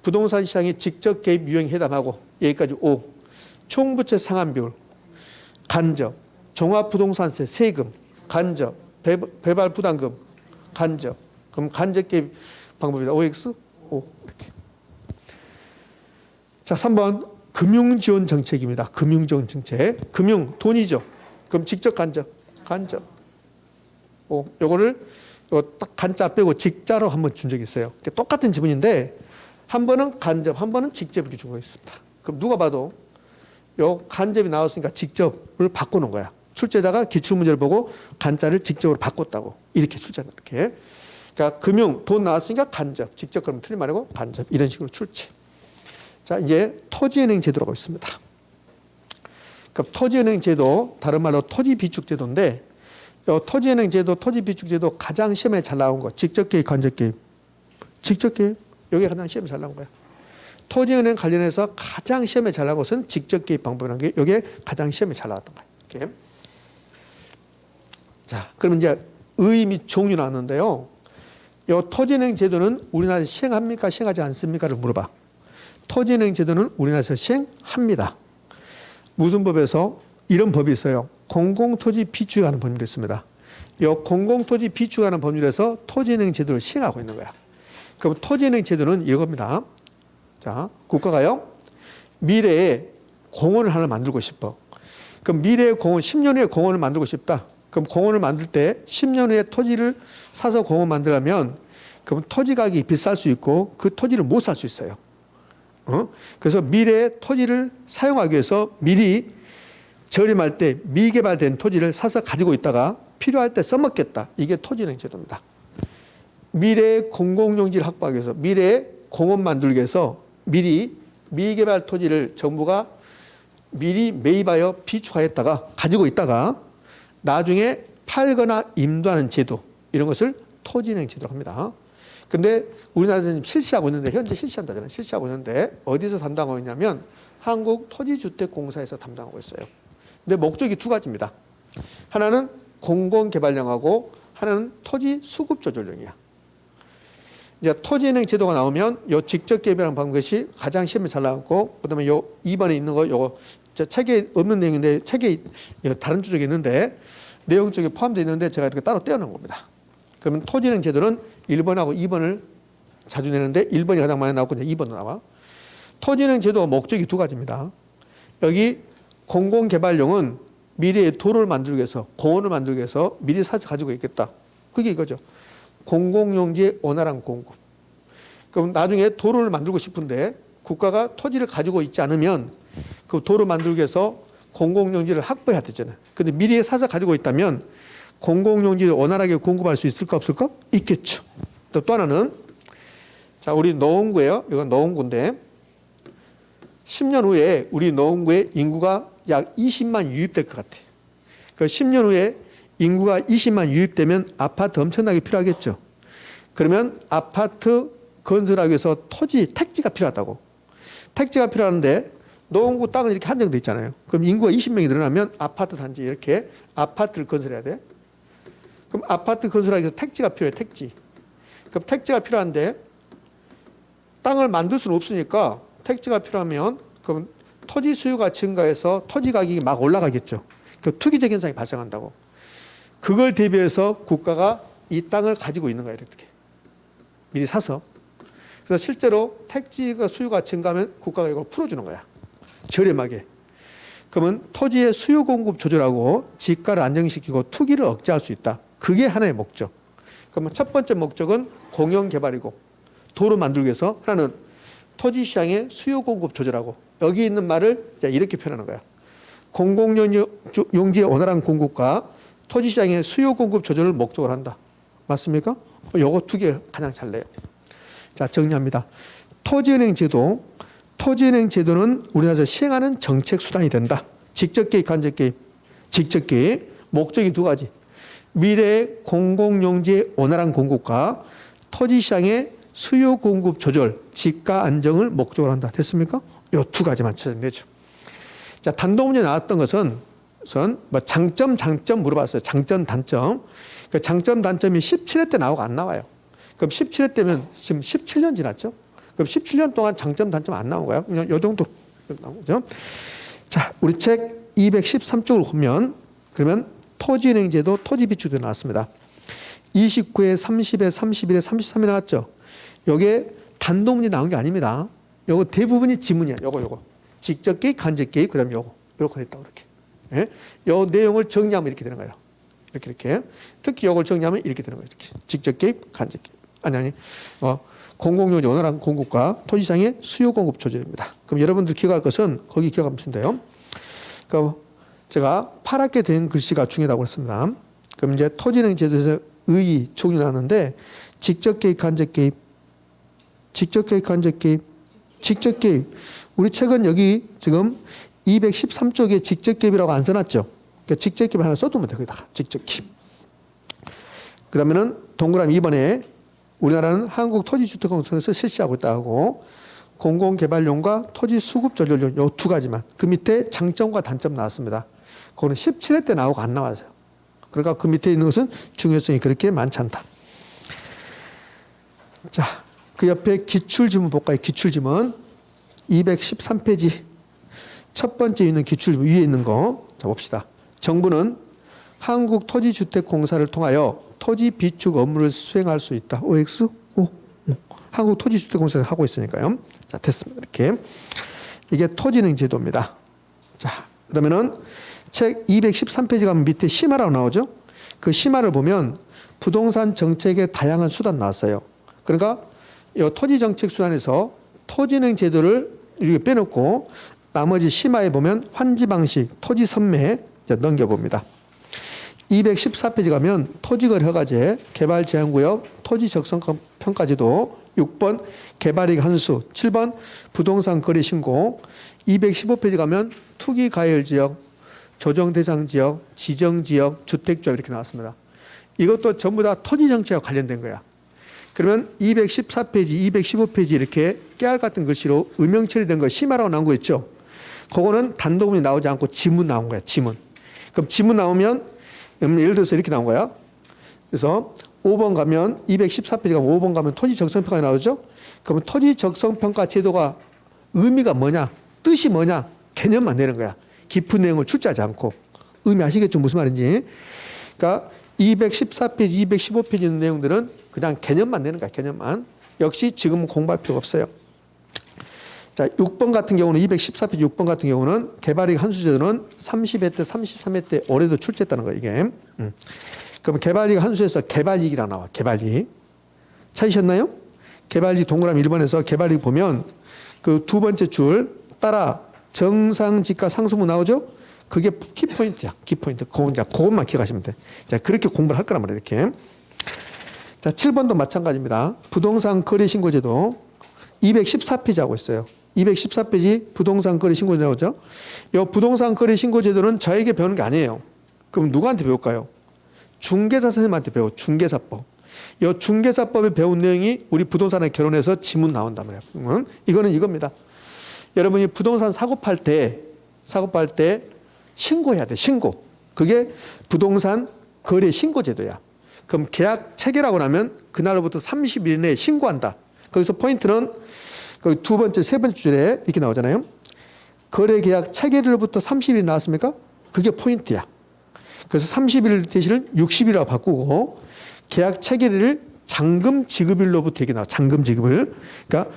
부동산 시장의 직접 개입 유형에 해당하고 여기까지 5. 총부채 상환 비율, 간접, 종합부동산세 세금, 간접, 배발 부담금, 간접. 그럼 간접 개입 방법이다. OX, O. 이렇게. 자, 3번 금융지원 정책입니다. 금융지원 정책. 금융, 돈이죠. 그럼 직접 간접, 간접. O. 요거를 딱 간자 빼고 직자로 한번 준 적이 있어요. 똑같은 지문인데 한 번은 간접, 한 번은 직접 이렇게 주고 있습니다. 그럼 누가 봐도 요 간접이 나왔으니까 직접을 바꾸는 거야. 출제자가 기출문제를 보고 간자를 직접으로 바꿨다고. 이렇게 출제한다. 이렇게. 그러니까 금융, 돈 나왔으니까 간접. 직접 그러면 틀린 말이고 간접. 이런 식으로 출제. 자, 이제 토지은행 제도라고 있습니다. 그럼 토지은행 제도, 다른 말로 토지비축제도인데 토지은행 제도, 토지비축제도 가장 시험에 잘 나온 거. 직접 개입, 간접 개입. 직접 개입. 여기 가장 시험에 잘 나온 거예요. 토지은행 관련해서 가장 시험에 잘 나온 것은 직접 개입 방법이라는 게 여기에 가장 시험에 잘 나왔던 거예요. 이렇게. 자, 그럼 이제 의 및 종류 나왔는데요. 이 토지은행 제도는 우리나라에서 시행합니까? 시행하지 않습니까?를 물어봐. 토지은행 제도는 우리나라에서 시행합니다. 무슨 법에서? 이런 법이 있어요. 공공토지 비축하는 법률이 있습니다. 이 공공토지 비축하는 법률에서 토지은행 제도를 시행하고 있는 거야. 그럼 토지은행 제도는 이겁니다. 자, 국가가요, 미래에 공원을 하나 만들고 싶어. 그럼 미래의 공원, 10년 후에 공원을 만들고 싶다. 그럼 공원을 만들 때 10년 후에 토지를 사서 공원 만들려면 그럼 토지 가격이 비쌀 수 있고 그 토지를 못 살 수 있어요. 그래서 미래의 토지를 사용하기 위해서 미리 저렴할 때 미개발된 토지를 사서 가지고 있다가 필요할 때 써먹겠다. 이게 토지은행 제도입니다. 미래의 공공용지를 확보하기 위해서 미래의 공원 만들기 위해서 미리 미개발 토지를 정부가 미리 매입하여 비축하였다가 가지고 있다가 나중에 팔거나 임도하는 제도, 이런 것을 토지은행 제도라고 합니다. 근데 우리나라에서 실시하고 있는데, 현재 실시한다잖아요. 실시하고 있는데 어디서 담당하고 있냐면 한국토지주택공사에서 담당하고 있어요. 근데 목적이 두 가지입니다. 하나는 공공개발령하고 하나는 토지수급조절령이야. 이제 토지은행 제도가 나오면 요 직접 개발한 방법이 가장 시험에 잘 나왔고, 그다음에 요 2번에 있는 거 요거 책에 없는 내용인데 책에 다른 쪽에 있는데 내용 쪽에 포함되어 있는데 제가 이렇게 따로 떼어놓은 겁니다. 그러면 토지은행 제도는 1번하고 2번을 자주 내는데 1번이 가장 많이 나오고 이제 2번도 나와. 토지은행 제도 목적이 두 가지입니다. 여기 공공개발용은 미래에 도로를 만들기 위해서, 공원을 만들기 위해서 미리 사서 가지고 있겠다. 그게 이거죠. 공공용지의 원활한 공급. 그럼 나중에 도로를 만들고 싶은데 국가가 토지를 가지고 있지 않으면 그 도로 만들기 위해서 공공용지를 확보해야 되잖아요. 근데 미리 사서 가지고 있다면 공공용지를 원활하게 공급할 수 있을까 없을까? 있겠죠. 또 하나는, 자, 우리 노원구예요. 이건 노원구인데 10년 후에 우리 노원구에 인구가 약 20만 유입될 것 같아. 그 10년 후에 인구가 20만 유입되면 아파트 엄청나게 필요하겠죠. 그러면 아파트 건설하기 위해서 토지, 택지가 필요하다고. 택지가 필요한데 노원구 땅은 이렇게 한정돼 있잖아요. 그럼 인구가 20명이 늘어나면 아파트 단지 이렇게 아파트를 건설해야 돼. 그럼 아파트 건설하기 위해서 택지가 필요해, 택지. 그럼 택지가 필요한데 땅을 만들 수는 없으니까 택지가 필요하면 그럼 토지 수요가 증가해서 토지 가격이 막 올라가겠죠. 그 투기적 현상이 발생한다고. 그걸 대비해서 국가가 이 땅을 가지고 있는 거예요. 이렇게 미리 사서. 그래서 실제로 택지가 수요가 증가하면 국가가 이걸 풀어주는 거야. 저렴하게. 그러면 토지의 수요 공급 조절하고 지가를 안정시키고 투기를 억제할 수 있다. 그게 하나의 목적. 그러면 첫 번째 목적은 공영개발이고 도로 만들기 위해서, 하나는 토지 시장의 수요 공급 조절하고, 여기 있는 말을 이렇게 표현하는 거야. 공공용지의 원활한 공급과 토지 시장의 수요 공급 조절을 목적으로 한다. 맞습니까? 요거 두 개 가장 잘 내요. 자, 정리합니다. 토지은행 제도는 우리나라에서 시행하는 정책 수단이 된다. 직접 개입, 간접 개입. 직접 개입, 목적이 두 가지. 미래의 공공용지의 원활한 공급과 토지 시장의 수요 공급 조절, 지가 안정을 목적으로 한다. 됐습니까? 이 두 가지만 찾으면 되죠. 자, 단독 문제 나왔던 것은 뭐 장점, 단점 물어봤어요. 장점, 단점. 그 장점, 단점이 17회 때 나오고 안 나와요. 그럼 17회 때면 지금 17년 지났죠? 그럼 17년 동안 장점, 단점 안 나온 거예요. 그냥 요 정도 나오죠. 자, 우리 책 213쪽을 보면 그러면 토지은행 제도, 토지 비축도 나왔습니다. 29에 30에 31에 33에 나왔죠. 요게 단독 문제 나온 게 아닙니다. 요거 대부분이 지문이야. 요거. 직접 개입, 간접 개입, 그다음에 요거. 이렇게 했다고 이렇게. 예? 요 내용을 정리하면 이렇게 되는 거예요. 이렇게. 특히 요걸 정리하면 이렇게 되는 거예요. 이렇게. 직접 개입, 간접 개입. 아니. 공공용지 원활한 공급과 토지시장의 수요 공급 조절입니다. 그럼 여러분들 기억할 것은 거기 기억하면 돼요. 그러니까 제가 파랗게 된 글씨가 중요하다고 했습니다. 그럼 이제 토지은행 제도에서 의의 총이 나왔는데 직접 개입, 간접 개입, 직접 개입, 간접 개입, 직접 개입. 우리 책은 여기 지금 213쪽에 직접 개입이라고 안 써놨죠. 그러니까 직접 개입 하나 써두면 돼요. 거기다가 직접 개입. 그 다음에는 동그라미 2번에 우리나라는 한국토지주택공사에서 실시하고 있다고 공공개발용과 토지수급조절용 요 두 가지만. 그 밑에 장점과 단점 나왔습니다. 그거는 17회 때 나오고 안 나와서요. 그러니까 그 밑에 있는 것은 중요성이 그렇게 많지 않다. 자, 그 옆에 기출지문 볼까요? 기출지문 213페이지 첫 번째 있는 기출지문 위에 있는 거. 자, 봅시다. 정부는 한국토지주택공사를 통하여 토지 비축 업무를 수행할 수 있다. OX? 한국토지주택공사가 하고 있으니까요. 자, 됐습니다. 이렇게. 이게 토지능 제도입니다. 자, 그러면은 책 213페이지 가면 밑에 심화라고 나오죠? 그 심화를 보면 부동산 정책의 다양한 수단 나왔어요. 그러니까 이 토지 정책 수단에서 토지능 제도를 이렇게 빼놓고 나머지 심화에 보면 환지 방식, 토지 선매 넘겨봅니다. 214페이지 가면 토지거래 허가제, 개발 제한구역, 토지 적성 평가제도, 6번 개발이익 한수, 7번 부동산 거래 신고, 215페이지 가면 투기 가열 지역, 조정 대상 지역, 지정 지역, 주택조합 이렇게 나왔습니다. 이것도 전부 다 토지 정책과 관련된 거야. 그러면 214페이지, 215페이지 이렇게 깨알 같은 글씨로 음영 처리된 거 심화라고 나온 거 있죠. 그거는 단독문이 나오지 않고 지문 나온 거야. 지문. 그럼 지문 나오면 예를 들어서 이렇게 나온 거야. 그래서 5번 가면 214페이지 가면 5번 가면 토지 적성평가 나오죠. 그러면 토지 적성평가 제도가 의미가 뭐냐, 뜻이 뭐냐, 개념만 내는 거야. 깊은 내용을 출제하지 않고. 의미 아시겠죠? 무슨 말인지. 그러니까 214페이지, 215페이지 있는 내용들은 그냥 개념만 내는 거야. 개념만. 역시 지금은 공부할 필요가 없어요. 자, 6번 같은 경우는 214페이지 6번 같은 경우는 개발이익 한수제도는 30회 때 33회 때 올해도 출제했다는 거예요. 이게. 그럼 개발이익 한수에서 개발이익이라 나와. 개발이익. 찾으셨나요? 개발이익 동그라미 1번에서 개발이익 보면 그 두 번째 줄 따라 정상지가 상승분 나오죠? 그게 키포인트야. 키포인트. 그것만 기억하시면 돼. 자, 그렇게 공부를 할 거란 말이에요. 이렇게. 자, 7번도 마찬가지입니다. 부동산 거래신고제도 214페이지 하고 있어요. 214페이지 부동산 거래 신고제 나오죠? 이 부동산 거래 신고 제도는 저에게 배우는 게 아니에요. 그럼 누구한테 배울까요? 중개사 선생님한테 배워. 중개사법. 이 중개사법에 배운 내용이 우리 부동산에 결혼해서 지문 나온단 말이에요. 이거는 이겁니다. 여러분이 부동산 사고 팔 때 신고해야 돼. 신고. 그게 부동산 거래 신고 제도야. 그럼 계약 체결하고 나면 그날로부터 30일 내에 신고한다. 거기서 포인트는 그 두 번째, 세 번째 줄에 이렇게 나오잖아요. 거래계약 체결일부터 30일 나왔습니까? 그게 포인트야. 그래서 30일 대신을 60일이라고 바꾸고 계약 체결일을 잔금 지급일로부터 이렇게 나와. 잔금 지급을. 그러니까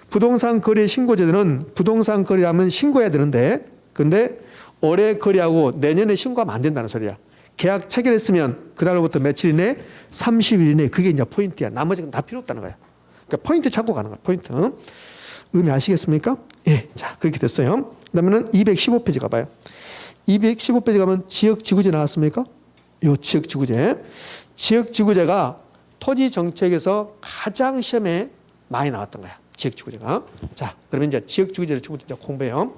부동산 거래 신고제도는 부동산 거래하면 신고해야 되는데 근데 올해 거래하고 내년에 신고하면 안 된다는 소리야. 계약 체결했으면 그날로부터 며칠 이내 30일 이내 그게 이제 포인트야. 나머지는 다 필요 없다는 거야. 그러니까 포인트 찾고 가는 거야. 포인트. 의미 아시겠습니까? 예. 자, 그렇게 됐어요. 그다음에는 215페이지 가봐요. 215페이지 가면 지역지구제 나왔습니까? 요 지역지구제. 지역지구제가 토지 정책에서 가장 시험에 많이 나왔던 거야. 지역지구제가. 자, 그러면 이제 지역지구제를 지금부터 이제 공부해요.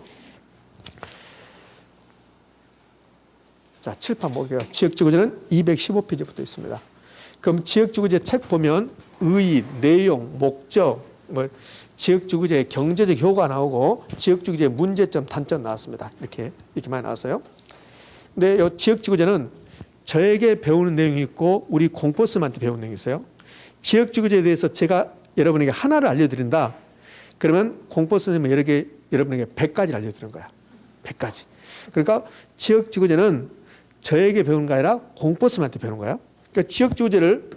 자, 칠판 볼게요. 지역지구제는 215페이지부터 있습니다. 그럼 지역지구제 책 보면 의의, 내용, 목적, 뭐 지역지구제의 경제적 효과가 나오고 지역지구제의 문제점, 단점 나왔습니다. 이렇게 많이 나왔어요. 근데 이 지역지구제는 저에게 배우는 내용이 있고 우리 공포스님한테 배우는 내용이 있어요. 지역지구제에 대해서 제가 여러분에게 하나를 알려드린다. 그러면 공포스님은 여러분에게 100가지를 알려드리는 거야. 100가지. 그러니까 지역지구제는 저에게 배우는 게 아니라 공포스님한테 배우는 거야. 그러니까 지역지구제를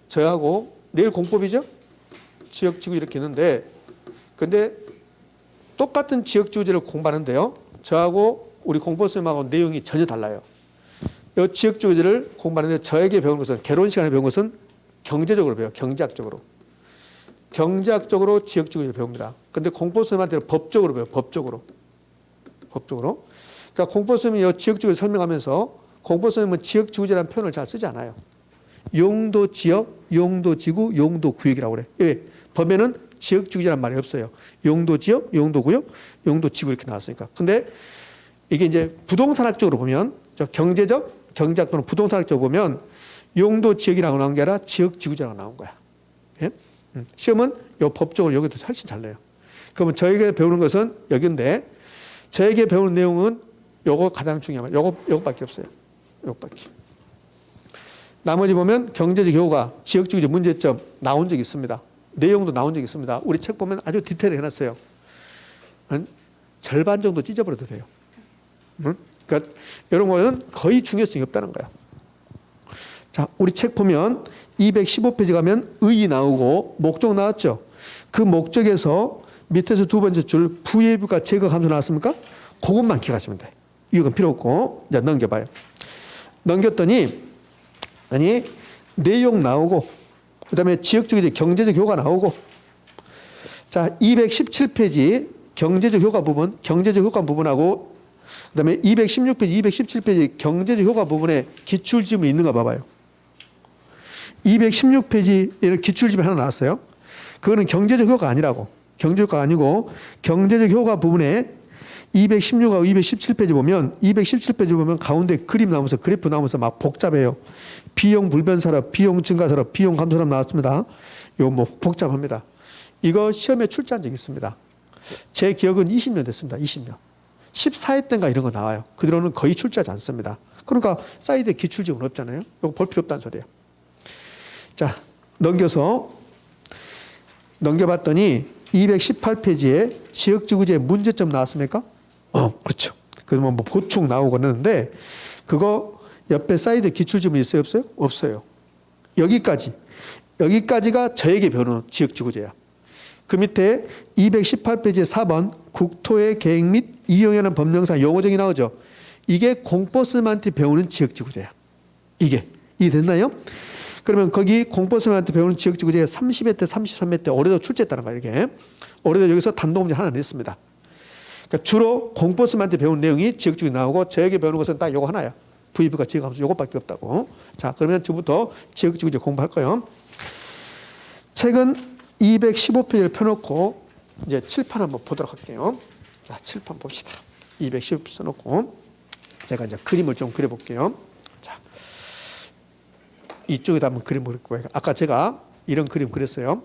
저하고 내일 공법이죠. 지역지구 이렇게 있는데 근데 똑같은 지역지구제를 공부하는데요. 저하고 우리 공법선생님하고 내용이 전혀 달라요. 이 지역지구제를 공부하는데 저에게 배운 것은 개론 시간에 배운 것은 경제적으로 배워요. 경제학적으로. 경제학적으로 지역지구제를 배웁니다. 근데 공법선생님한테는 법적으로 배워요. 법적으로. 그러니까 공법선생님이 이 지역지구를 설명하면서 공법선생님은 지역지구제라는 표현을 잘 쓰지 않아요. 용도지역, 용도지구, 용도구역이라고 그래. 왜? 법에는 지역지구제라는 말이 없어요. 용도지역, 용도구역, 용도지구 이렇게 나왔으니까. 근데 이게 이제 부동산학적으로 보면 경제학적으로 부동산학적으로 보면 용도지역이라고 나온 게 아니라 지역지구제라고 나온 거야. 예? 시험은 요 법적으로 여기도 훨씬 잘 내요. 그러면 저에게 배우는 것은 여기인데 저에게 배우는 내용은 요거 가장 중요한 말. 요거밖에 없어요. 요거밖에. 나머지 보면 경제적 효과, 지역주의적 문제점 나온 적이 있습니다. 내용도 나온 적이 있습니다. 우리 책 보면 아주 디테일하게 해놨어요. 절반 정도 찢어버려도 돼요. 그러니까 이런 거는 거의 중요성이 없다는 거야. 자, 우리 책 보면 215페이지 가면 의 나오고 목적 나왔죠. 그 목적에서 밑에서 두 번째 줄 부예비과 제거 감소 나왔습니까? 그것만 기억하시면 돼. 이건 필요 없고 이제 넘겨봐요. 넘겼더니 아니 내용 나오고 그다음에 지역적이지 경제적 효과 나오고 자 217페이지 경제적 효과 부분 경제적 효과 부분하고 그다음에 216페이지 217페이지 경제적 효과 부분에 기출지문이 있는가 봐봐요. 216페이지에는 기출지문 하나 나왔어요. 그거는 경제적 효과 아니라고. 경제적 효과가 아니고 경제적 효과 부분에 216하고 217페이지 보면 217페이지 보면 가운데 그림 나오면서 그래프 나오면서 막 복잡해요. 비용 불변사업, 비용 증가사업, 비용 감소사업 나왔습니다. 이거 뭐 복잡합니다. 이거 시험에 출제한 적이 있습니다. 제 기억은 20년 됐습니다. 20년. 14회 때인가 이런 거 나와요. 그 뒤로는 거의 출제하지 않습니다. 그러니까 사이드에 기출지문 없잖아요. 이거 볼 필요 없다는 소리예요. 자, 넘겨봤더니 218페이지에 지역지구제 문제점 나왔습니까? 그렇죠. 그러면 뭐 보충 나오고 그러는데 그거 옆에 사이드 기출지문 있어요? 없어요? 없어요. 여기까지가 저에게 배우는 지역지구제야. 그 밑에 218페이지 4번 국토의 계획 및 이용하는 법령상 용어정이 나오죠. 이게 공버스한테 배우는 지역지구제야. 이게 이해됐나요? 그러면 거기 공버스한테 배우는 지역지구제가 30회 때 33회 때 올해도 출제했다는 거야. 이렇게 올해도 여기서 단독 문제 하나 냈습니다. 그러니까 주로 공버스한테 배우는 내용이 지역지구제 나오고 저에게 배우는 것은 딱 요거 하나야. VB가 지역함수 요것밖에 없다고. 자, 그러면 지금부터 지역지구제 공부할 거예요. 책은 215페이지를 펴놓고 이제 칠판 한번 보도록 할게요. 자, 칠판 봅시다. 215페이지 써놓고 제가 이제 그림을 좀 그려볼게요. 자, 이쪽에다 한번 그림 그릴 거예요. 아까 제가 이런 그림 그렸어요.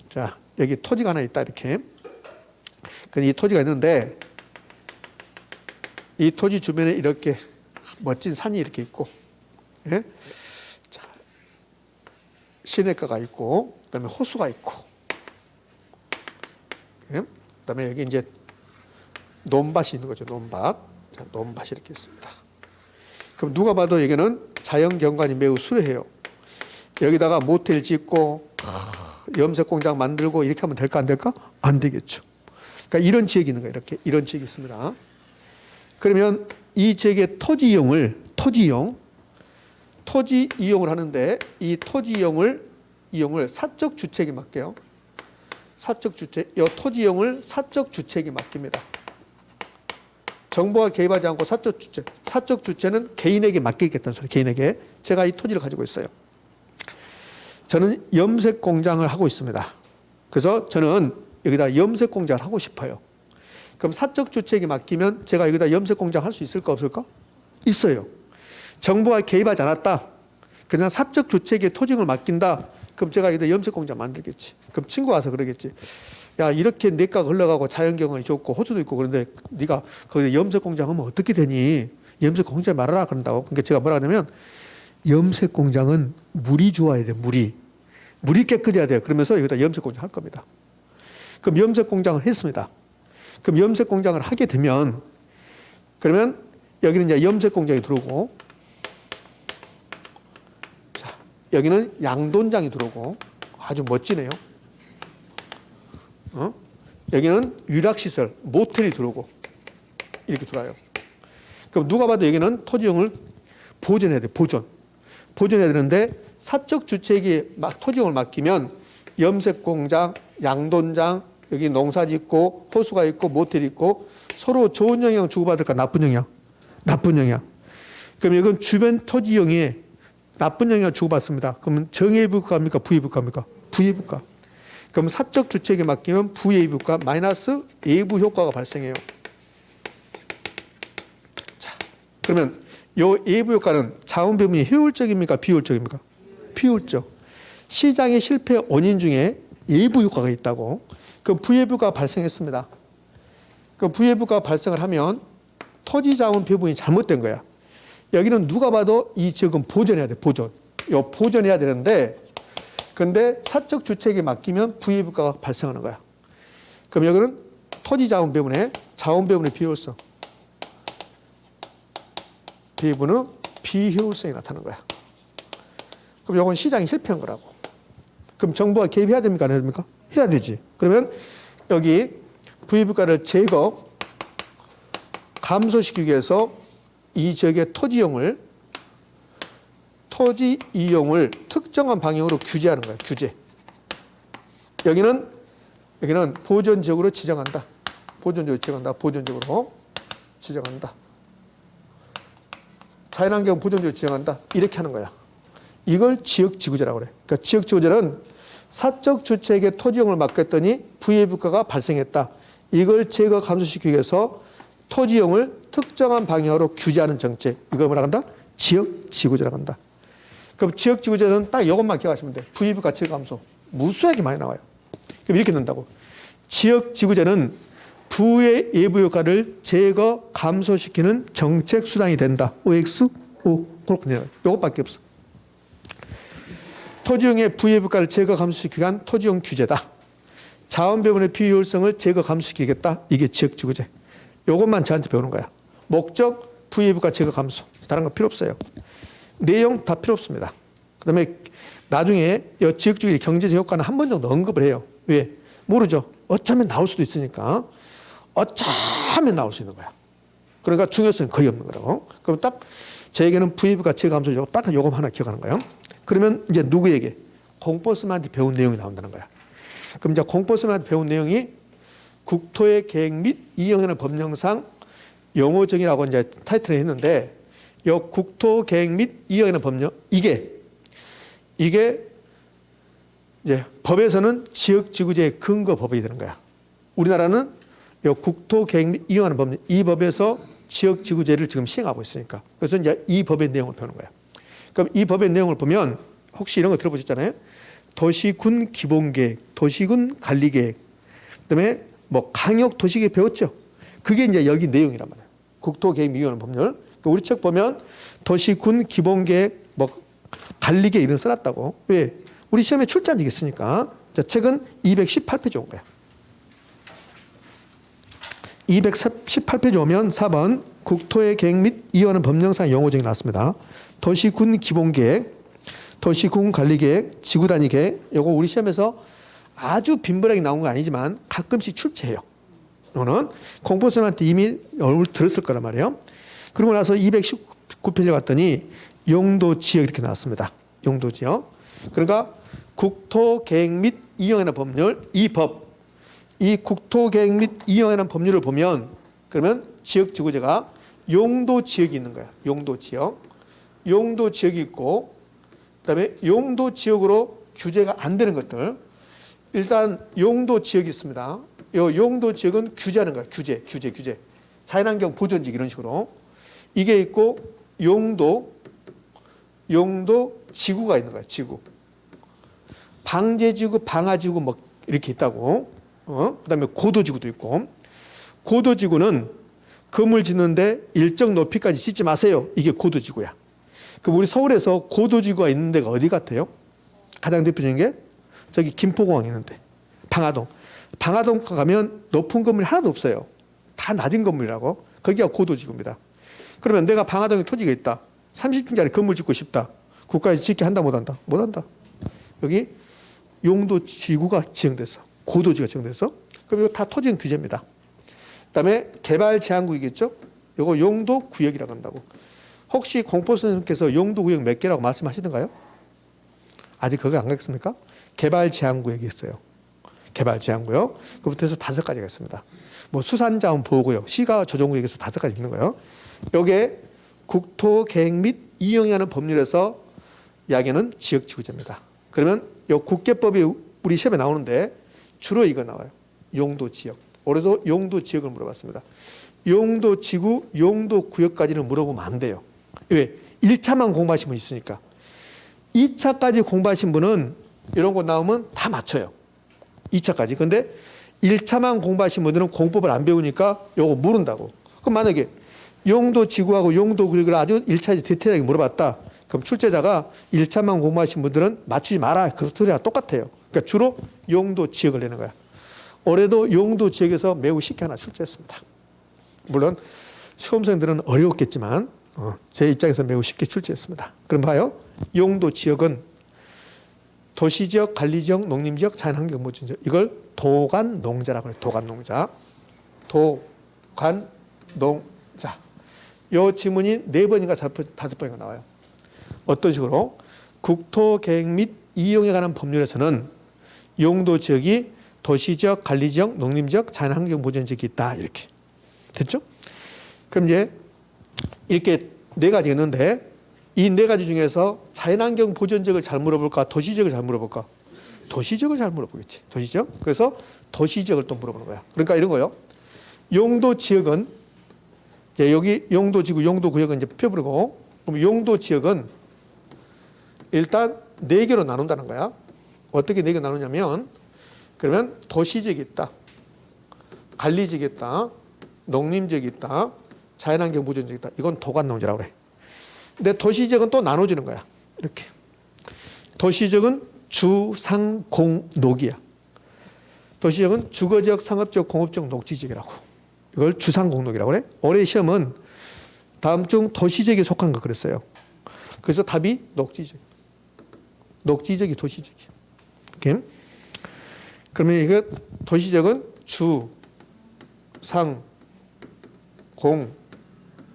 자, 여기 토지가 하나 있다 이렇게. 근데 이 토지가 있는데 이 토지 주변에 이렇게 멋진 산이 이렇게 있고, 예? 자, 시내가가 있고, 그다음에 호수가 있고, 예? 그다음에 여기 이제 논밭이 있는 거죠. 논밭. 자, 논밭이 이렇게 있습니다. 그럼 누가 봐도 여기는 자연 경관이 매우 수려해요. 여기다가 모텔 짓고 염색 공장 만들고 이렇게 하면 될까 안 될까? 안 되겠죠. 그러니까 이런 지역이 있는 거예요. 이렇게 이런 지역이 있습니다. 그러면 이 지역의 토지 이용을 하는데 이 토지 이용을 사적 주체에게 맡겨요. 사적 주체, 이 토지 이용을 사적 주체에게 맡깁니다. 정부가 개입하지 않고 사적 주체는 개인에게 맡기겠다는 소리. 개인에게. 제가 이 토지를 가지고 있어요. 저는 염색 공장을 하고 있습니다. 그래서 저는 여기다 염색 공장을 하고 싶어요. 그럼 사적 주체에게 맡기면 제가 여기다 염색 공장 할 수 있을까 없을까? 있어요. 정부가 개입하지 않았다. 그냥 사적 주체에게 토지를 맡긴다. 그럼 제가 여기다 염색 공장 만들겠지. 그럼 친구가 와서 그러겠지. 야, 이렇게 내과가 흘러가고 자연경관이 좋고 호수도 있고 그런데 네가 거기다 염색 공장 하면 어떻게 되니? 염색 공장 말아라 그런다고. 그러니까 제가 뭐라 하냐면 염색 공장은 물이 좋아야 돼. 물이 깨끗해야 돼요. 그러면서 여기다 염색 공장 할 겁니다. 그럼 염색 공장을 했습니다. 그럼 염색 공장을 하게 되면 그러면 여기는 이제 염색 공장이 들어오고 자, 여기는 양돈장이 들어오고 아주 멋지네요. 여기는 유락시설, 모텔이 들어오고 이렇게 들어와요. 그럼 누가 봐도 여기는 토지용을 보존해야 돼. 보존해야 되는데 사적 주체에게 토지용을 맡기면 염색 공장, 양돈장, 여기 농사 짓고 호수가 있고 모텔이 있고 서로 좋은 영향 주고받을까? 나쁜 영향? 나쁜 영향. 그럼 이건 주변 토지 이용에 나쁜 영향을 주고받습니다. 그러면 정예부가입니까? 부예부가입니까? 부예부가. 그럼 사적 주체에게 맡기면 부예부가 마이너스 예부 효과가 발생해요. 자, 그러면 요 예부 효과는 자원 배분이 효율적입니까? 비효율적입니까? 비효율적. 시장의 실패 원인 중에 예부 효과가 있다고. 그 부예부가 발생했습니다. 그 부예부가 발생을 하면 토지 자원 배분이 잘못된 거야. 여기는 누가 봐도 이 지역은 보존해야 돼. 보존. 요 보존해야 되는데 근데 사적 주체에게 맡기면 부의부가가 발생하는 거야. 그럼 여기는 토지 자원 배분의 비효율성. 비분은 비효율성이 나타나는 거야. 그럼 이건 시장이 실패한 거라고. 그럼 정부가 개입해야 됩니까? 안 해야 됩니까? 해야 되지. 그러면 여기 부의부가를 제거, 감소시키기 위해서 이 지역의 토지 이용을 특정한 방향으로 규제하는 거야. 규제. 여기는 보존지역으로 지정한다. 보존지역으로 지정한다. 자연환경 보존지역으로 지정한다. 이렇게 하는 거야. 이걸 지역지구제라고 그래. 그러니까 지역지구제는 사적 주체에게 토지 이용을 맡겼더니 부의부가가 발생했다. 이걸 제거 감소시키기 위해서 토지 이용을 특정한 방향으로 규제하는 정책. 이걸 뭐라 한다? 지역지구제라고 한다. 그럼 지역지구제는 딱 이것만 기억하시면 돼. 부의부가 제거 감소. 무수하게 많이 나와요. 그럼 이렇게 된다고. 지역지구제는 부의 예부 효과를 제거 감소시키는 정책 수단이 된다. OX? O. 그렇게 돼요. 이것밖에 없어. 토지용의 부예부가를 제거 감소시키기 위한 토지용 규제다. 자원 배분의 비효율성을 제거 감소시키겠다. 이게 지역지구제. 이것만 저한테 배우는 거야. 목적 부예부가 제거 감소. 다른 거 필요 없어요. 내용 다 필요 없습니다. 그다음에 나중에 이 지역주의 경제적 효과는 한 번 정도 언급을 해요. 왜? 모르죠. 어쩌면 나올 수도 있으니까. 어쩌면 나올 수 있는 거야. 그러니까 중요성이 거의 없는 거라고. 그럼 딱 저에게는 부예부가 제거 감소. 딱 요거 하나 기억하는 거예요. 그러면 이제 누구에게? 공포스님한테 배운 내용이 나온다는 거야. 그럼 이제 공포스님한테 배운 내용이 국토의 계획 및 이용하는 법령상 용어정의라고 이제 타이틀을 했는데 이 국토 계획 및 이용하는 법령 이게 이제 법에서는 지역지구제의 근거 법이 되는 거야. 우리나라는 이 국토 계획 및 이용하는 법령 이 법에서 지역지구제를 지금 시행하고 있으니까 그래서 이제 이 법의 내용을 배우는 거야. 그럼 이 법의 내용을 보면 혹시 이런 거 들어보셨잖아요. 도시군 기본계획, 도시군 관리계획, 그다음에 뭐 강역 도시계획 배웠죠. 그게 이제 여기 내용이란 말이에요. 국토계획미화하는 법률. 우리 책 보면 도시군 기본계획, 뭐 관리계획 이런 거 써놨다고. 왜? 우리 시험에 출제한 적이 있으니까. 자, 책은 218페이지 온 거야. 218페이지 오면 4번 국토의 계획 및 이용하는 법령상 용어정의 나왔습니다. 도시군 기본계획, 도시군 관리계획, 지구단위계획. 이거 우리 시험에서 아주 빈번하게 나온 건 아니지만 가끔씩 출제해요. 이거는 공포선생님한테 이미 얼굴 들었을 거란 말이에요. 그러고 나서 219페이지 갔더니 용도지역 이렇게 나왔습니다. 용도지역. 그러니까 국토계획 및 이용하는 법률 이 국토계획 및 이용하는 법률을 보면 그러면 지역지구제가 용도지역이 있는 거야. 용도지역이 있고 그다음에 용도지역으로 규제가 안 되는 것들. 일단 용도지역이 있습니다. 이 용도지역은 규제하는 거야. 규제. 자연환경 보존지역 이런 식으로. 이게 있고 용도지구가 있는 거야. 지구. 방제지구, 방화지구 뭐 이렇게 있다고. 그다음에 고도지구도 있고. 고도지구는 건물 짓는데 일정 높이까지 짓지 마세요. 이게 고도지구야. 그럼 우리 서울에서 고도지구가 있는 데가 어디 같아요? 가장 대표적인 게 저기 김포공항 있는데 방화동 가면 높은 건물이 하나도 없어요. 다 낮은 건물이라고. 거기가 고도지구입니다. 그러면 내가 방화동에 토지가 있다. 30층짜리 건물 짓고 싶다. 국가에서 짓게 한다 못한다? 못한다. 여기 용도지구가 지정됐어. 고도지구가 지정됐어. 그럼 이거 다 토지형 규제입니다. 그다음에 개발제한구역이겠죠. 이거 용도구역이라고 한다고. 혹시 공포 선생님께서 용도구역 몇 개라고 말씀하시던가요? 아직 그거 안 가겠습니까? 개발제한구역이 있어요. 개발제한구역. 그부터 해서 5가지가 있습니다. 뭐 수산자원 보호구역, 시가 조정구역에서 5가지 있는 거예요. 요게 국토계획 및 이용하는 법률에서 이야기하는 지역지구제입니다. 그러면 요 국계법이 우리 시험에 나오는데 주로 이거 나와요. 용도지역. 올해도 용도지역을 물어봤습니다. 용도지구, 용도구역까지는 물어보면 안 돼요. 왜? 1차만 공부하신 분 있으니까. 2차까지 공부하신 분은 이런 거 나오면 다 맞춰요. 2차까지. 근데 1차만 공부하신 분들은 공법을 안 배우니까 요거 모른다고. 그럼 만약에 용도지구하고 용도구역을 아주 1차에 디테일하게 물어봤다. 그럼 출제자가 1차만 공부하신 분들은 맞추지 마라. 그 소리랑 똑같아요. 그러니까 주로 용도 지역을 내는 거야. 올해도 용도 지역에서 매우 쉽게 하나 출제했습니다. 물론 수험생들은 어려웠겠지만 제 입장에서 매우 쉽게 출제했습니다. 그럼 봐요. 용도 지역은 도시지역, 관리지역, 농림지역, 자연환경보전지역. 이걸 도관농자라고 해요. 도관농자. 도관농자. 이 지문이 4번인가 5번인가 나와요. 어떤 식으로? 국토계획 및 이용에 관한 법률에서는 용도 지역이 도시지역, 관리지역, 농림지역, 자연환경보전지역이 있다. 이렇게. 됐죠? 그럼 이제 이렇게 4가지 있는데 이 4가지 중에서 자연환경보전지역을 잘 물어볼까? 도시지역을 잘 물어볼까? 도시지역을 잘 물어보겠지. 도시지역. 그래서 도시지역을 또 물어보는 거야. 그러니까 이런 거요. 용도 지역은 여기 용도지구, 용도구역은 이제 펴버리고 그럼 용도 지역은 일단 4개로 나눈다는 거야. 어떻게 4개 나누냐면 그러면 도시지역이 있다. 관리지역이 있다. 농림지역이 있다. 자연환경보전지역이 있다. 이건 도관농지라고 그래. 근데 도시지역은 또 나눠지는 거야. 이렇게. 도시지역은 주, 상, 공, 녹이야. 도시지역은 주거지역, 상업지역, 공업지역, 녹지지역이라고. 이걸 주상공록이라고 그래. 올해 시험은 다음 중 도시지역에 속한 거 그랬어요. 그래서 답이 녹지지역. 녹지지역이 도시지역이야. 이렇게. 그러면 이거 도시지역은 주, 상, 공,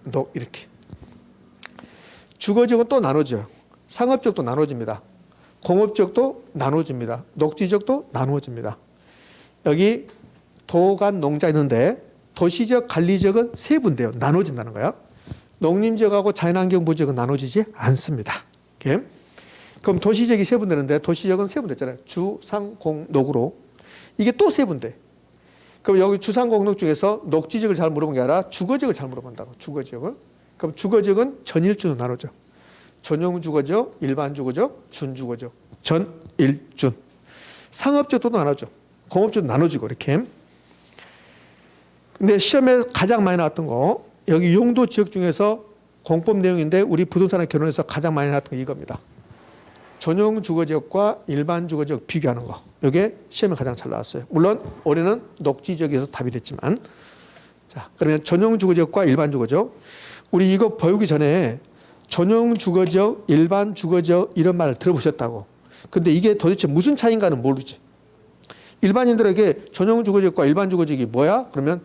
녹 이렇게. 주거지역은 또 나눠져요. 상업지역도 나눠집니다. 공업지역도 나눠집니다. 녹지지역도 나누어집니다. 여기 도관 농자 있는데 도시지역 관리지역은 세분돼요. 나눠진다는 거야. 농림지역하고 자연환경보지역은 나눠지지 않습니다. 이렇게. 그럼 도시지역이 세분되는데 도시지역은 세분됐잖아요. 주, 상, 공, 녹으로. 이게 또 세분돼. 그럼 여기 주상, 공, 녹 중에서 녹지지역을 잘 물어본 게 아니라 주거지역을 잘 물어본다고. 주거지역을. 그럼 주거지역은 전일준으로 나누죠. 전용주거지역, 일반주거지역, 준주거지역. 전일준. 상업지역도 나눠죠. 공업지역도 나눠지고 이렇게. 근데 시험에 가장 많이 나왔던 거 여기 용도 지역 중에서 공법 내용인데 우리 부동산에 결혼해서 가장 많이 나왔던 게 이겁니다. 전용 주거지역과 일반 주거지역 비교하는 거. 이게 시험에 가장 잘 나왔어요. 물론 올해는 녹지 지역에서 답이 됐지만 자 그러면 전용 주거지역과 일반 주거지역 우리 이거 배우기 전에 전용 주거지역, 일반 주거지역 이런 말을 들어보셨다고. 근데 이게 도대체 무슨 차이인가는 모르지. 일반인들에게 전용 주거지역과 일반 주거지역이 뭐야? 그러면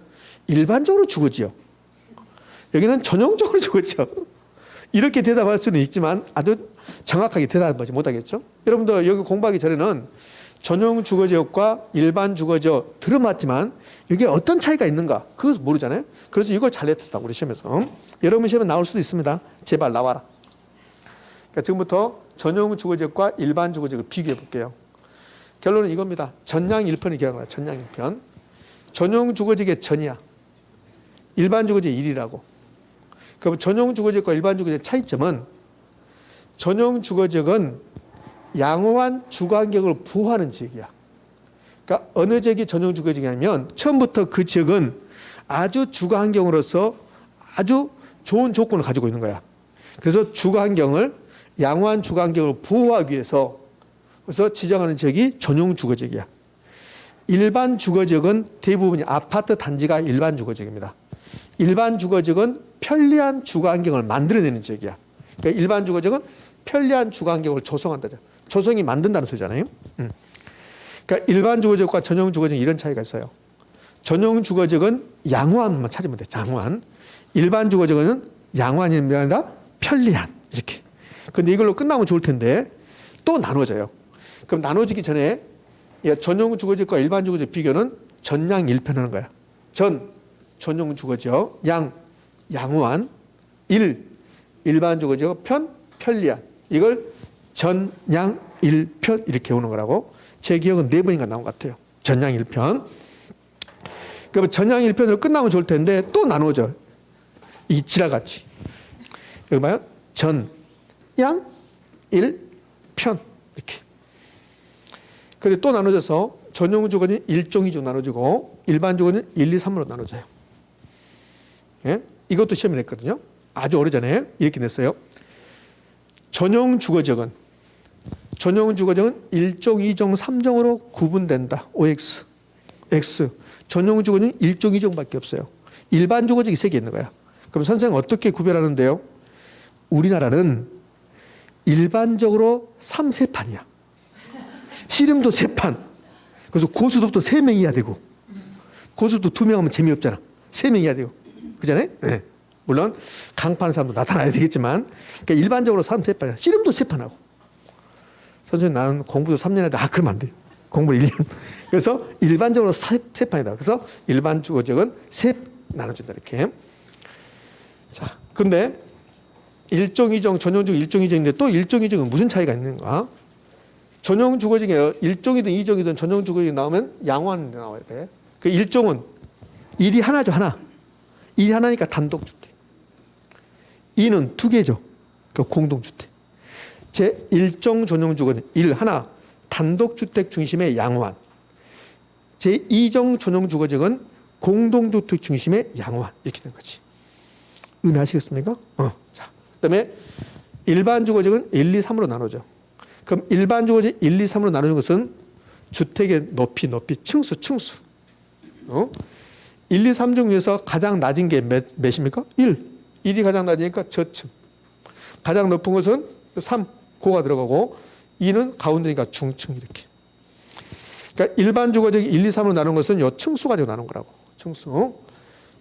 일반적으로 주거지역. 여기는 전용적으로 주거지역. 이렇게 대답할 수는 있지만 아주 정확하게 대답하지 못하겠죠. 여러분들 여기 공부하기 전에는 전용 주거지역과 일반 주거지역 들어봤지만 이게 어떤 차이가 있는가 그것을 모르잖아요. 그래서 이걸 잘 냈다고 우리 시험에서. 여러분 시험에 나올 수도 있습니다. 제발 나와라. 그러니까 지금부터 전용 주거지역과 일반 주거지역을 비교해 볼게요. 결론은 이겁니다. 전량 1편이 기억나요. 전량 1편. 전용 주거지역의 전이야. 일반 주거지역 1이라고. 그럼 전용 주거지역과 일반 주거지역의 차이점은 전용 주거지역은 양호한 주거환경을 보호하는 지역이야. 그러니까 어느 지역이 전용 주거지역이냐면 처음부터 그 지역은 아주 주거환경으로서 아주 좋은 조건을 가지고 있는 거야. 그래서 주거환경을 양호한 주거환경을 보호하기 위해서 그래서 지정하는 지역이 전용 주거지역이야. 일반 주거지역은 대부분이 아파트 단지가 일반 주거지역입니다. 일반 주거지역은 편리한 주거환경을 만들어내는 지역이야. 그러니까 일반 주거지역은 편리한 주거환경을 조성한다죠. 조성이 만든다는 소리잖아요. 그러니까 일반 주거지역과 전용 주거지역 이런 차이가 있어요. 전용 주거지역은 양호한만 찾으면 돼. 양호한. 일반 주거지역은 양호한이 아니라 편리한 이렇게. 근데 이걸로 끝나면 좋을 텐데 또 나눠져요. 그럼 나눠지기 전에 전용 주거지역과 일반 주거지역 비교는 전양 1편 하는 거야. 전용 주거지역, 양호한, 일반 주거지역, 편리한. 이걸 전양 1편 이렇게 오는 거라고. 제 기억은 4번인가 나온 것 같아요. 전양 1편. 그럼 전양 1편으로 끝나면 좋을 텐데 또 나눠져. 이 지랄같이. 여기 봐요. 전양 1편 이렇게. 근데 또 나눠져서 전용 주거는 1종, 2종 나눠지고 일반 주거는 1, 2, 3으로 나눠져요. 예? 이것도 시험에 냈거든요. 아주 오래전에 이렇게 냈어요. 전용 주거지역은 1종, 2종, 3종으로 구분된다. OX, X. 전용 주거지역은 1종, 2종밖에 없어요. 일반 주거지역이 3개 있는 거야. 그럼 선생님 어떻게 구별하는데요? 우리나라는 일반적으로 3세판이야. 씨름도 3판. 그래서 고수톱도 3명이야 되고, 고수톱도 2명 하면 재미없잖아. 3명이야 되고. 그잖아요? 네. 물론 강파하는 사람도 나타나야 되겠지만, 그러니까 일반적으로 3세판이야. 씨름도 3판하고. 선생님 나는 공부도 3년 했는데, 그러면 안 돼. 공부를 1년. 그래서 일반적으로 3판이다. 그래서 일반 주거지역은 3 나눠준다. 이렇게. 자, 근데 1종, 2종, 전용 주거 1종, 2종인데 또 1종, 2종은 무슨 차이가 있는가? 전용 주거지역에 1종이든 2종이든 전용 주거지역이 나오면 양호한 데 나와야 돼. 그 1종은 일이 하나죠, 하나. 일이 하나니까 단독주택. 2는 2개죠. 그 공동주택. 제 1종 전용 주거는 일 하나, 단독주택 중심의 양호한. 제 2종 전용 주거지역은 공동주택 중심의 양호한. 이렇게 된 거지. 의미하시겠습니까? 자, 그다음에 일반 주거지역은 1, 2, 3으로 나누죠. 그럼 일반 주거지역 1, 2, 3으로 나누는 것은 주택의 높이, 층수. 1, 2, 3 중에서 가장 낮은 게 몇입니까? 1. 1이 가장 낮으니까 저층. 가장 높은 것은 3, 고가 들어가고 2는 가운데니까 중층 이렇게. 그러니까 일반 주거지역 1, 2, 3으로 나눈 것은 요 층수 가지고 나눈 거라고. 층수.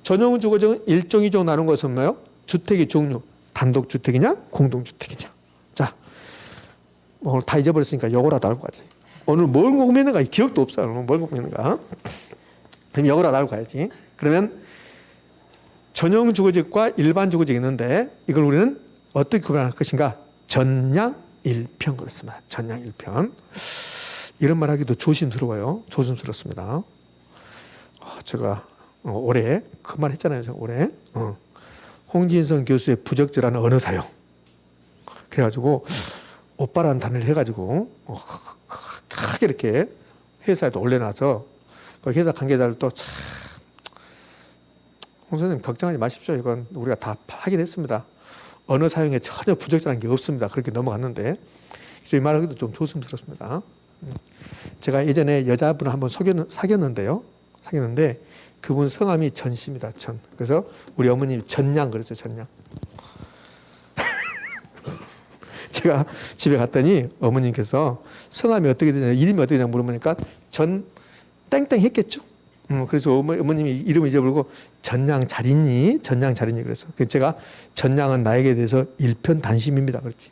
전용 주거지역은 1종, 2종 나눈 것은 뭐예요? 주택의 종류. 단독주택이냐? 공동주택이냐? 자, 오늘 다 잊어버렸으니까 요거라도 알고 가지. 오늘 뭘 공부했는가 기억도 없어. 오늘 뭘 공부했는가. 그럼 요거라도 알고 가야지. 그러면 전용 주거지역과 일반 주거지역이 있는데 이걸 우리는 어떻게 구별할 것인가? 전량 1평 그렇습니다. 전량 1평. 이런 말 하기도 조심스러워요. 조심스럽습니다. 제가 올해 그 말 했잖아요. 제가 올해 홍진성 교수의 부적절한 언어 사용. 그래가지고 오빠라는 단어를 해가지고 크게 이렇게 회사에도 올려놔서 그 회사 관계자들도 참 홍 선생님 걱정하지 마십시오. 이건 우리가 다 확인했습니다. 언어 사용에 전혀 부적절한 게 없습니다. 그렇게 넘어갔는데 이 말하기도 좀 조심스럽습니다. 제가 예전에 여자분을 한번 사귀었는데 그분 성함이 전씨입니다. 전. 그래서 우리 어머님이 전양 그랬죠. 전양. 제가 집에 갔더니 어머님께서 성함이 어떻게 되냐, 이름이 어떻게 되냐 물어보니까 전 땡땡 했겠죠. 그래서 어머님이 이름을 잊어버리고 전양 잘 있니? 전양 잘 있니? 그래서 제가 전양은 나에게 대해서 일편단심입니다. 그렇지.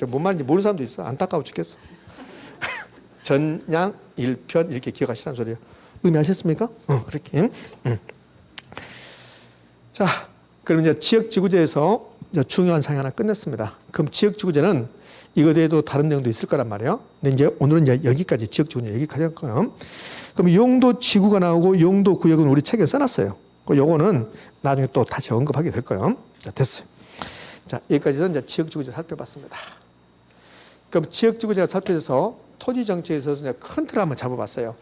뭔 말인지 모르는 사람도 있어. 안타까워 죽겠어. 전양 일편 이렇게 기억하시라는 소리예요. 의미하셨습니까? 그렇게. 자, 그럼 이제 지역지구제에서 이제 중요한 사항 하나 끝냈습니다. 그럼 지역지구제는 이거 외에도 다른 내용도 있을 거란 말이에요. 근데 이제 오늘은 이제 여기까지 지역지구제 여기까지 할 거예요. 그럼 용도지구가 나오고 용도구역은 우리 책에 써놨어요. 요거는 나중에 또 다시 언급하게 될 거예요. 자, 됐어요. 자, 여기까지는 이제 지역지구제 살펴봤습니다. 그럼 지역지구제가 살펴져서 토지정책에서 이제 큰 틀을 한번 잡아봤어요.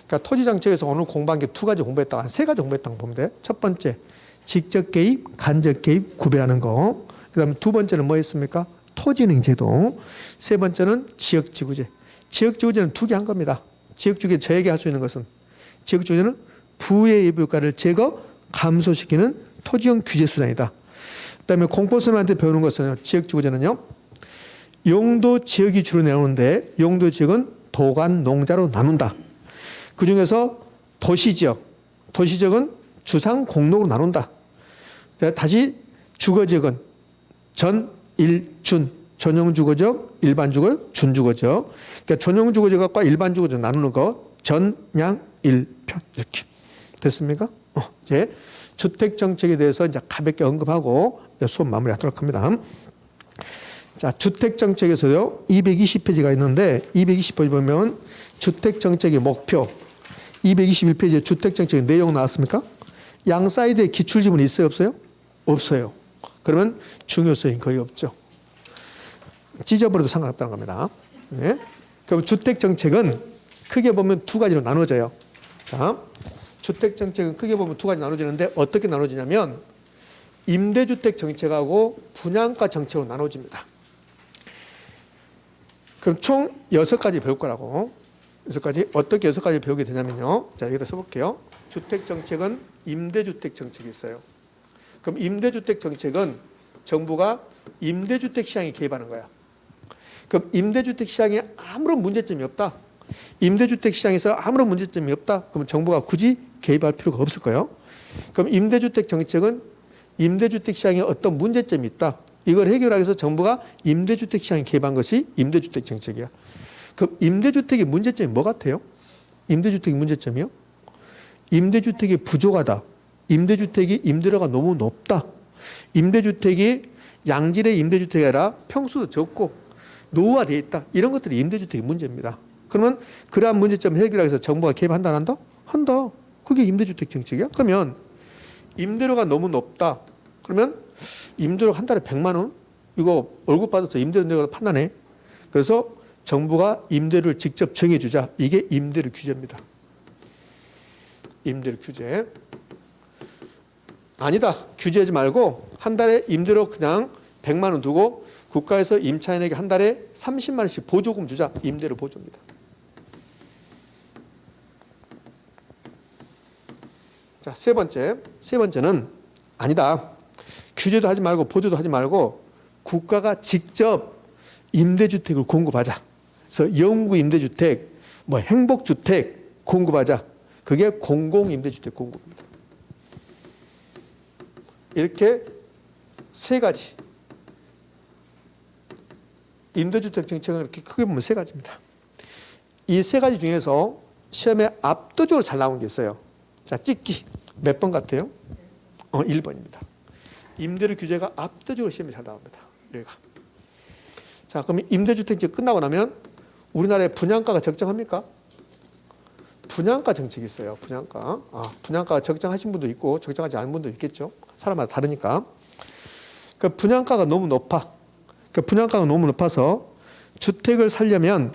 그러니까 토지정책에서 오늘 공부한 게 2가지 공부했다고 한 3가지 공부했다고 보면 돼. 첫 번째, 직접 개입, 간접 개입 구별하는 거. 그 다음에 2번째는 뭐였습니까? 토지능제도. 3번째는 지역지구제. 지역지구제는 2개 한 겁니다. 지역지구제 저에게 할 수 있는 것은 지역지구제는 부의 예비효과를 제거, 감소시키는 토지형 규제 수단이다. 그 다음에 공포선생님한테 배우는 것은 지역지구제는요. 용도 지역이 주로 나오는데 용도 지역은 도간, 농자로 나눈다. 그 중에서 도시지역은 주상, 공록으로 나눈다. 다시 주거지역은 전, 일, 준, 전용주거지역, 일반주거지역, 준주거지역. 그러니까 전용주거지역과 일반주거지역 나누는 거 전, 양, 일, 편 이렇게 됐습니까? 이제 주택정책에 대해서 이제 가볍게 언급하고 수업 마무리하도록 합니다. 자, 주택정책에서요 220페이지가 있는데 220페이지 보면 주택정책의 목표 221페이지에 주택정책의 내용 나왔습니까? 양 사이드에 기출지문이 있어요? 없어요? 없어요. 그러면 중요성이 거의 없죠. 찢어버려도 상관없다는 겁니다. 네. 그럼 주택정책은 크게 보면 2가지로 나눠져요. 자, 주택정책은 크게 보면 2가지 나눠지는데 어떻게 나눠지냐면 임대주택 정책하고 분양가 정책으로 나눠집니다. 그럼 총 6가지 배울 거라고. 6가지. 어떻게 6가지 배우게 되냐면요. 자, 여기다 써볼게요. 주택 정책은 임대주택 정책이 있어요. 그럼 임대주택 정책은 정부가 임대주택 시장에 개입하는 거야. 그럼 임대주택 시장에 아무런 문제점이 없다. 임대주택 시장에서 아무런 문제점이 없다. 그러면 정부가 굳이 개입할 필요가 없을 거예요. 그럼 임대주택 정책은 임대주택 시장에 어떤 문제점이 있다. 이걸 해결하기 위해서 정부가 임대주택 시장에 개입한 것이 임대주택 정책이야. 그럼 임대주택의 문제점이 뭐 같아요? 임대주택의 문제점이요? 임대주택이 부족하다. 임대주택이 임대료가 너무 높다. 임대주택이 양질의 임대주택이 아니라 평수도 적고 노후화되어 있다. 이런 것들이 임대주택의 문제입니다. 그러면 그러한 문제점을 해결하기 위해서 정부가 개입한다 안 한다? 한다. 그게 임대주택 정책이야? 그러면 임대료가 너무 높다. 그러면 임대료 한 달에 100만 원? 이거 월급 받아서 임대료 내가 판단해. 그래서 정부가 임대료를 직접 정해주자. 이게 임대료 규제입니다. 임대료 규제. 아니다. 규제하지 말고 한 달에 임대료 그냥 100만 원 두고 국가에서 임차인에게 한 달에 30만 원씩 보조금 주자. 임대료 보조입니다. 자, 세 번째는 아니다. 규제도 하지 말고 보조도 하지 말고 국가가 직접 임대주택을 공급하자. 그래서 영구 임대주택, 뭐 행복주택 공급하자. 그게 공공임대주택 공급입니다. 이렇게 3가지. 임대주택 정책은 이렇게 크게 보면 3가지입니다. 이 3가지 중에서 시험에 압도적으로 잘 나온 게 있어요. 자, 찍기. 몇 번 같아요? 1번입니다. 임대료 규제가 압도적으로 시험에 잘 나옵니다. 여기가. 자, 그럼 임대주택 정책 끝나고 나면 우리나라의 분양가가 적정합니까? 분양가 정책이 있어요. 분양가. 분양가가 적정하신 분도 있고 적정하지 않은 분도 있겠죠. 사람마다 다르니까. 그 분양가가 너무 높아. 그 분양가가 너무 높아서 주택을 살려면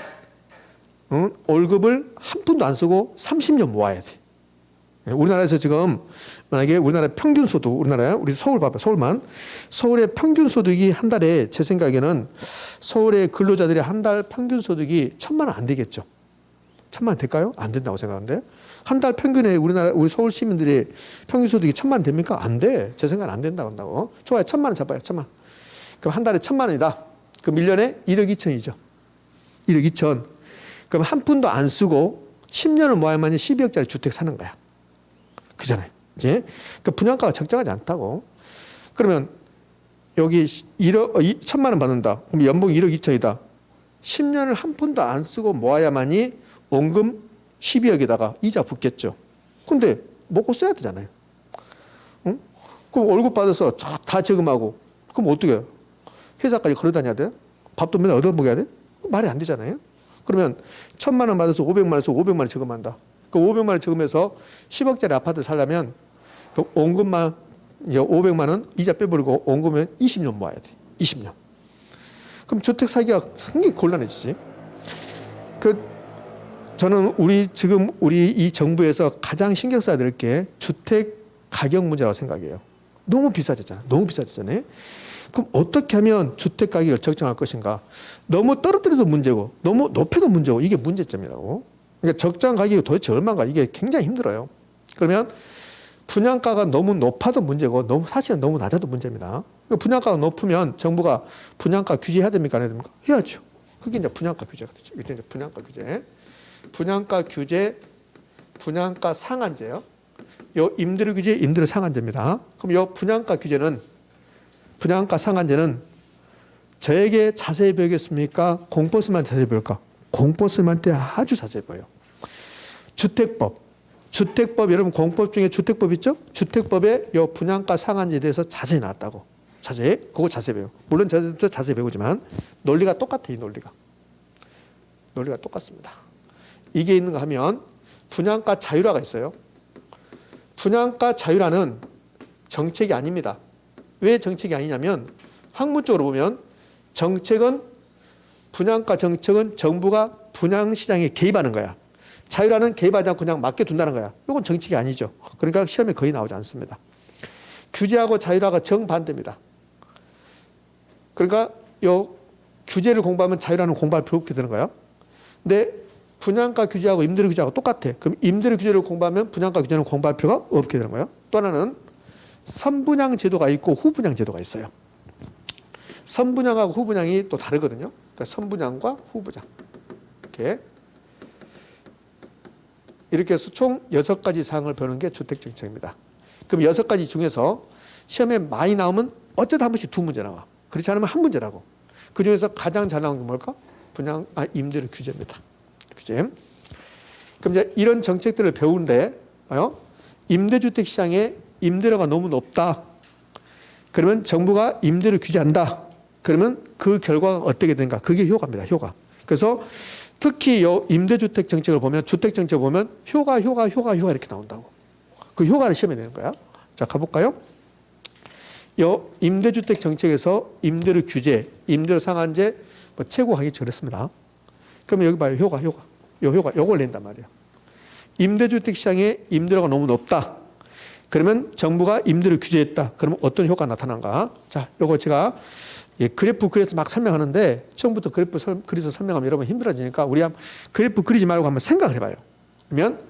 월급을 한 푼도 안 쓰고 30년 모아야 돼. 우리나라에서 지금 만약에 우리나라 평균 소득, 우리 서울 봐봐, 서울만. 서울의 평균 소득이 한 달에 제 생각에는 서울의 근로자들의 한 달 평균 소득이 1,000만 원 안 되겠죠. 1,000만 원 될까요? 안 된다고 생각하는데. 한 달 평균에 우리 서울 시민들의 평균 소득이 1,000만 원 됩니까? 안 돼. 제 생각은 안 된다고 한다고. 좋아요. 1,000만 원 잡아요. 1,000만 원. 그럼 한 달에 1,000만 원이다. 그럼 1년에 1억 2천이죠. 1억 2천. 그럼 한 푼도 안 쓰고 10년을 모아야만 12억짜리 주택 사는 거야. 그잖아요. 이제 그 분양가가 적정하지 않다고. 그러면 여기 1,000만 원 받는다. 그럼 연봉 1억 2천이다. 10년을 한 푼도 안 쓰고 모아야만이 원금 12억에다가 이자 붙겠죠. 근데 먹고 써야 되잖아요. 응? 그럼 월급 받아서 다 저금하고 그럼 어떻게 해요? 회사까지 걸어다녀야 돼요? 밥도 맨날 얻어먹어야 돼? 말이 안 되잖아요. 그러면 1,000만 원 받아서 500만 원 쓰고 500만 원 저금한다. 그 500만 원 저금해서 10억짜리 아파트 살려면 그 원금만 이제 500만 원 이자 빼버리고 원금은 20년 모아야 돼. 20년. 그럼 주택 사기가 굉장히 곤란해지지. 저는 우리 이 정부에서 가장 신경 써야 될 게 주택 가격 문제라고 생각해요. 너무 비싸졌잖아요. 너무 비싸졌잖아요. 그럼 어떻게 하면 주택 가격을 적정할 것인가? 너무 떨어뜨려도 문제고 너무 높여도 문제고 이게 문제점이라고. 그러니까 적정 가격이 도대체 얼마인가 이게 굉장히 힘들어요. 그러면 분양가가 너무 높아도 문제고 사실은 너무 낮아도 문제입니다. 그러니까 분양가가 높으면 정부가 분양가 규제해야 됩니까? 안 해야 됩니까? 해야죠. 그게 이제 분양가 규제가 되죠. 이게 이제 분양가 규제. 분양가 규제, 분양가 상한제요. 요 임대료 규제, 임대료 상한제입니다. 그럼 요 분양가 상한제는 저에게 자세히 배우겠습니까? 공포스님한테 자세히 배울까? 공포스님한테 아주 자세히 보여요. 주택법 여러분 공법 중에 주택법 있죠? 주택법에 요 분양가 상한제에 대해서 자세히 나왔다고. 그거 자세히 배워. 물론 저도 자세히 배우지만 논리가 똑같아. 이 논리가 똑같습니다. 이게 있는가 하면 분양가 자율화가 있어요. 분양가 자율화는 정책이 아닙니다. 왜 정책이 아니냐면 학문적으로 보면 분양가 정책은 정부가 분양시장에 개입하는 거야. 자율화는 개입하지 않고 그냥 맡겨둔다는 거야. 이건 정책이 아니죠. 그러니까 시험에 거의 나오지 않습니다. 규제하고 자율화가 정반대입니다. 그러니까 요 규제를 공부하면 자율화는 공부할 필요 없게 되는 거예요. 근데 분양가 규제하고 임대료 규제하고 똑같아. 그럼 임대료 규제를 공부하면 분양가 규제는 공부할 필요가 없게 되는 거예요. 또 하나는 선분양 제도가 있고 후분양 제도가 있어요. 선분양하고 후분양이 또 다르거든요. 그러니까 선분양과 후분양. 이렇게 해서 총 6가지 사항을 배우는 게 주택정책입니다. 그럼 6가지 중에서 시험에 많이 나오면 어쩌다 한 번씩 2문제 나와. 그렇지 않으면 1문제라고. 그 중에서 가장 잘 나온 게 뭘까? 임대료 규제입니다. 규제. 그럼 이제 이런 정책들을 배우는데, 임대주택 시장에 임대료가 너무 높다. 그러면 정부가 임대료 규제한다. 그러면 그 결과가 어떻게 되는가? 그게 효과입니다. 효과. 그래서 특히 이 임대주택 정책을 보면, 주택 정책을 보면 효과 이렇게 나온다고. 그 효과를 시험에 내는 거야. 자, 가볼까요? 이 임대주택 정책에서 임대료 규제, 임대료 상한제 최고하기 그랬습니다. 그러면 여기 봐요. 효과. 요걸 낸단 말이에요. 임대주택 시장에 임대료가 너무 높다. 그러면 정부가 임대료 규제했다. 그러면 어떤 효과가 나타난가? 자, 요거 제가 그래프 그려서 막 설명하는데 처음부터 그래프 그려서 설명하면 여러분 힘들어지니까 우리 그래프 그리지 말고 한번 생각을 해봐요. 그러면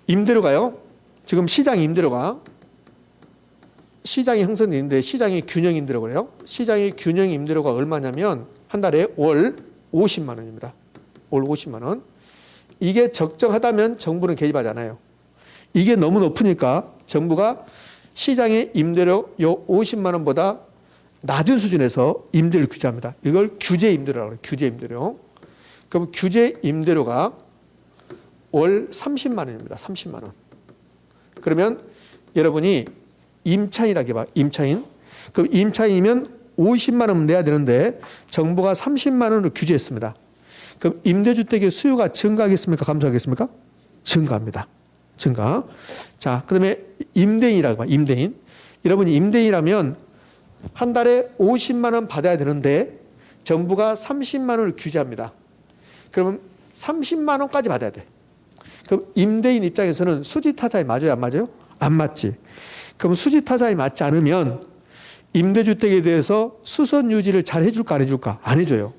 임대료가요. 지금 시장 임대료가 시장이 형성되는데 시장의 균형 임대료가 그래요. 시장의 균형 임대료가 얼마냐면 한 달에 월 50만 원입니다. 월 50만 원. 이게 적정하다면 정부는 개입하지 않아요. 이게 너무 높으니까 정부가 시장의 임대료 요 50만 원보다 낮은 수준에서 임대료를 규제합니다. 이걸 규제 임대료라고 해요. 규제 임대료. 그럼 규제 임대료가 월 30만 원입니다. 30만 원. 그러면 여러분이 임차인이라고 해봐. 임차인. 그럼 임차인이면 50만 원 내야 되는데 정부가 30만 원을 규제했습니다. 그럼 임대주택의 수요가 증가하겠습니까? 감소하겠습니까? 증가합니다. 증가. 자, 그다음에 임대인이라고 봐. 임대인. 여러분이 임대인이라면 한 달에 50만 원 받아야 되는데 정부가 30만 원을 규제합니다. 그러면 30만 원까지 받아야 돼. 그럼 임대인 입장에서는 수지타산이 맞아요? 안 맞아요? 안 맞지. 그럼 수지타산이 맞지 않으면 임대주택에 대해서 수선 유지를 잘 해줄까 안 해줄까? 안 해줘요.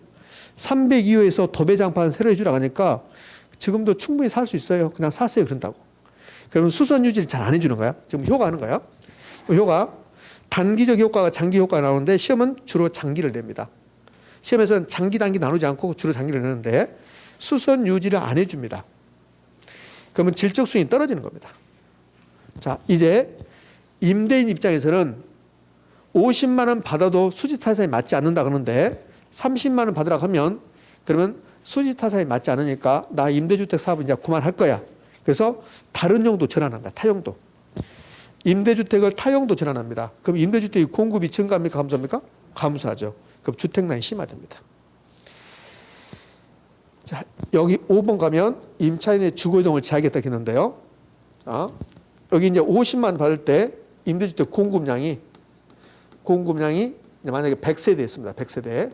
302호에서 도배장판 새로 해주라고 하니까 지금도 충분히 살 수 있어요. 그냥 샀어요. 그런다고. 그러면 수선 유지를 잘 안 해주는 거야. 지금 효과하는 거야. 효과. 단기적 효과가 장기 효과가 나오는데 시험은 주로 장기를 냅니다. 시험에서는 장기 단기 나누지 않고 주로 장기를 내는데 수선 유지를 안 해줍니다. 그러면 질적 수준이 떨어지는 겁니다. 자, 이제 임대인 입장에서는 50만 원 받아도 수지타산이 맞지 않는다 그러는데 30만 원 받으라고 하면 그러면 수지타산이 맞지 않으니까 나 임대주택 사업은 이제 그만할 거야. 그래서 다른 용도 전환한 거야. 타용도. 임대주택을 타용도 전환합니다. 그럼 임대주택의 공급이 증가합니까? 감소합니까? 감소하죠. 그럼 주택난이 심화됩니다. 자, 여기 5번 가면 임차인의 주거이동을 제하겠다 했는데요. 자, 여기 이제 50만 원 받을 때 임대주택 공급량이 만약에 100세대 있습니다. 100세대.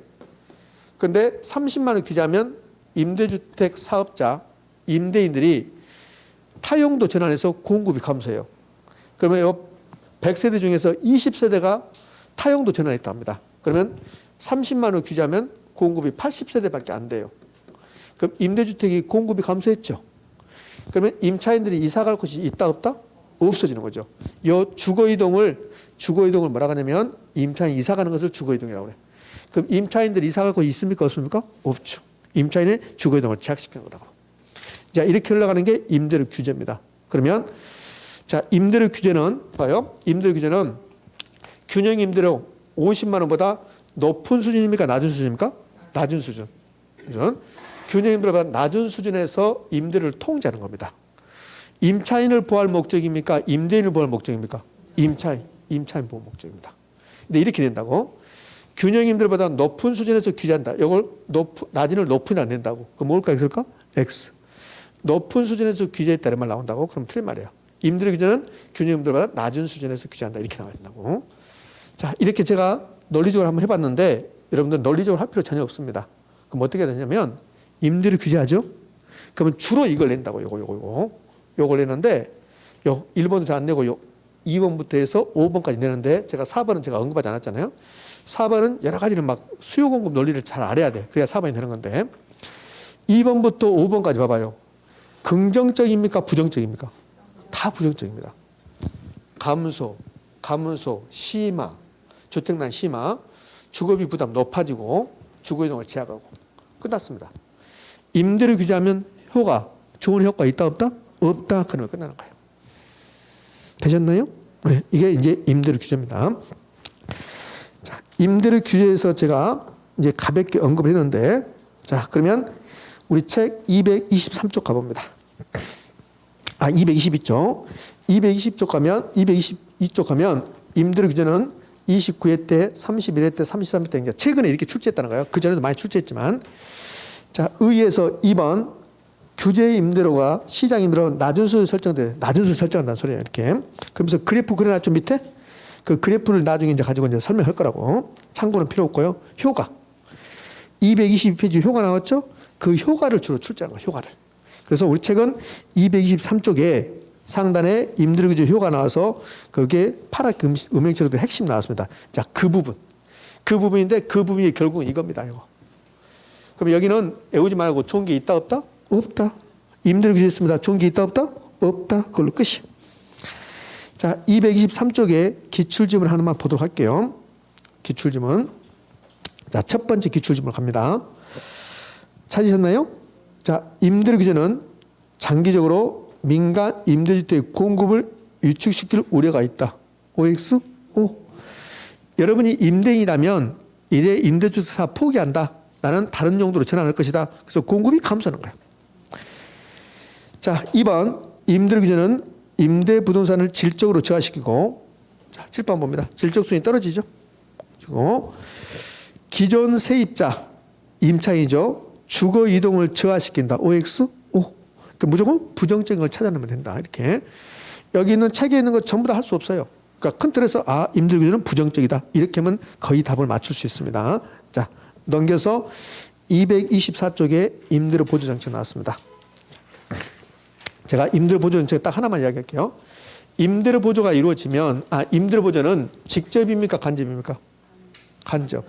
근데 30만 원 규제하면 임대주택 사업자, 임대인들이 타용도 전환해서 공급이 감소해요. 그러면 이 100세대 중에서 20세대가 타용도 전환했다 합니다. 그러면 30만 원 규제하면 공급이 80세대밖에 안 돼요. 그럼 임대주택이 공급이 감소했죠. 그러면 임차인들이 이사 갈 곳이 있다 없다? 없어지는 거죠. 이 주거이동을 뭐라고 하냐면 임차인 이사 가는 것을 주거이동이라고 그래요. 그럼 임차인들이 이사 갈 곳이 있습니까? 없습니까? 없죠. 임차인의 주거이동을 제약시키는 거라고. 자, 이렇게 흘러가는 게 임대료 규제입니다. 그러면 자, 임대료 규제는 봐요. 임대료 규제는 균형 임대료 50만 원보다 높은 수준입니까? 낮은 수준입니까? 낮은 수준. 균형 임대료보다 낮은 수준에서 임대료를 통제하는 겁니다. 임차인을 보호할 목적입니까? 임대인을 보호할 목적입니까? 임차인 보호 목적입니다. 근데 이렇게 된다고. 균형 임대료보다 높은 수준에서 규제한다. 이걸 낮은을 높이는 안 된다고. 그럼 뭘까 있을까? X. 높은 수준에서 규제했다 이런 말 나온다고? 그럼 틀린 말이에요. 임대료 규제는 균형 임대료보다 낮은 수준에서 규제한다. 이렇게 나와야 된다고. 자, 이렇게 제가 논리적으로 한번 해봤는데 여러분들 논리적으로 할 필요 전혀 없습니다. 그럼 어떻게 해야 되냐면 임대료 규제하죠? 그러면 주로 이걸 낸다고. 요걸 내는데 요 1번도 잘 안 내고 요 2번부터 해서 5번까지 내는데 제가 4번은 제가 언급하지 않았잖아요. 4번은 여러 가지를 막 수요 공급 논리를 잘 알아야 돼. 그래야 4번이 되는 건데 2번부터 5번까지 봐봐요. 긍정적입니까? 부정적입니까? 다 부정적입니다. 감소, 심화, 주택난 심화, 주거비 부담 높아지고 주거이동을 제약하고 끝났습니다. 임대료 규제하면 효과, 좋은 효과 있다 없다? 없다. 그러면 끝나는 거예요. 되셨나요? 네, 이게 이제 임대료 규제입니다. 자, 임대료 규제에서 제가 이제 가볍게 언급을 했는데, 자, 그러면 우리 책 223쪽 가봅니다. 222쪽. 220쪽 가면, 222쪽 가면 임대료 규제는 29회 때, 31회 때, 33회 때, 이제 최근에 이렇게 출제했다는 거예요. 그전에도 많이 출제했지만. 자, 의에서 2번. 규제 임대료가 시장 임대료 낮은 수준 설정돼. 낮은 수준 설정한다는 소리예요. 이렇게. 그러면서 그래프 그려놨죠, 밑에? 그 그래프를 나중에 이제 가지고 이제 설명할 거라고. 참고는 필요 없고요. 효과. 222페이지 효과 나왔죠? 그 효과를 주로 출제한 거예요. 효과를. 그래서 우리 책은 223쪽에 상단에 임대료 규제 효과 나와서 그게 파랗게 음행처리도 핵심 나왔습니다. 자, 그 부분. 그 부분인데 그 부분이 결국은 이겁니다. 이거. 그럼 여기는 외우지 말고 좋은 게 있다 없다? 없다. 임대료 규제 있습니다. 좋은 게 있다 없다? 없다. 그걸로 끝이. 자, 223쪽에 기출지문 하나만 보도록 할게요. 기출지문. 자, 첫 번째 기출지문 갑니다. 찾으셨나요? 자, 임대료 규제는 장기적으로 민간 임대주택 공급을 위축시킬 우려가 있다. OX? O. 여러분이 임대인이라면 이래 임대주택사 포기한다. 나는 다른 용도로 전환할 것이다. 그래서 공급이 감소하는 거야. 자, 2번 임대료 규제는 임대 부동산을 질적으로 저하시키고, 자, 7번 봅니다. 질적 수준이 떨어지죠. 그리고 기존 세입자 임차인이죠. 주거 이동을 저하시킨다. OX? O. 그러니까 무조건 부정적인 걸 찾아내면 된다. 이렇게. 여기 있는 책에 있는 거 전부 다 할 수 없어요. 그러니까 큰 틀에서 임대료 규제는 부정적이다. 이렇게 하면 거의 답을 맞출 수 있습니다. 자, 넘겨서 224쪽에 임대료 보조 정책 나왔습니다. 제가 임대료 보조 정책 딱 하나만 이야기할게요. 임대료 보조가 이루어지면, 임대료 보조는 직접입니까? 간접입니까? 간접.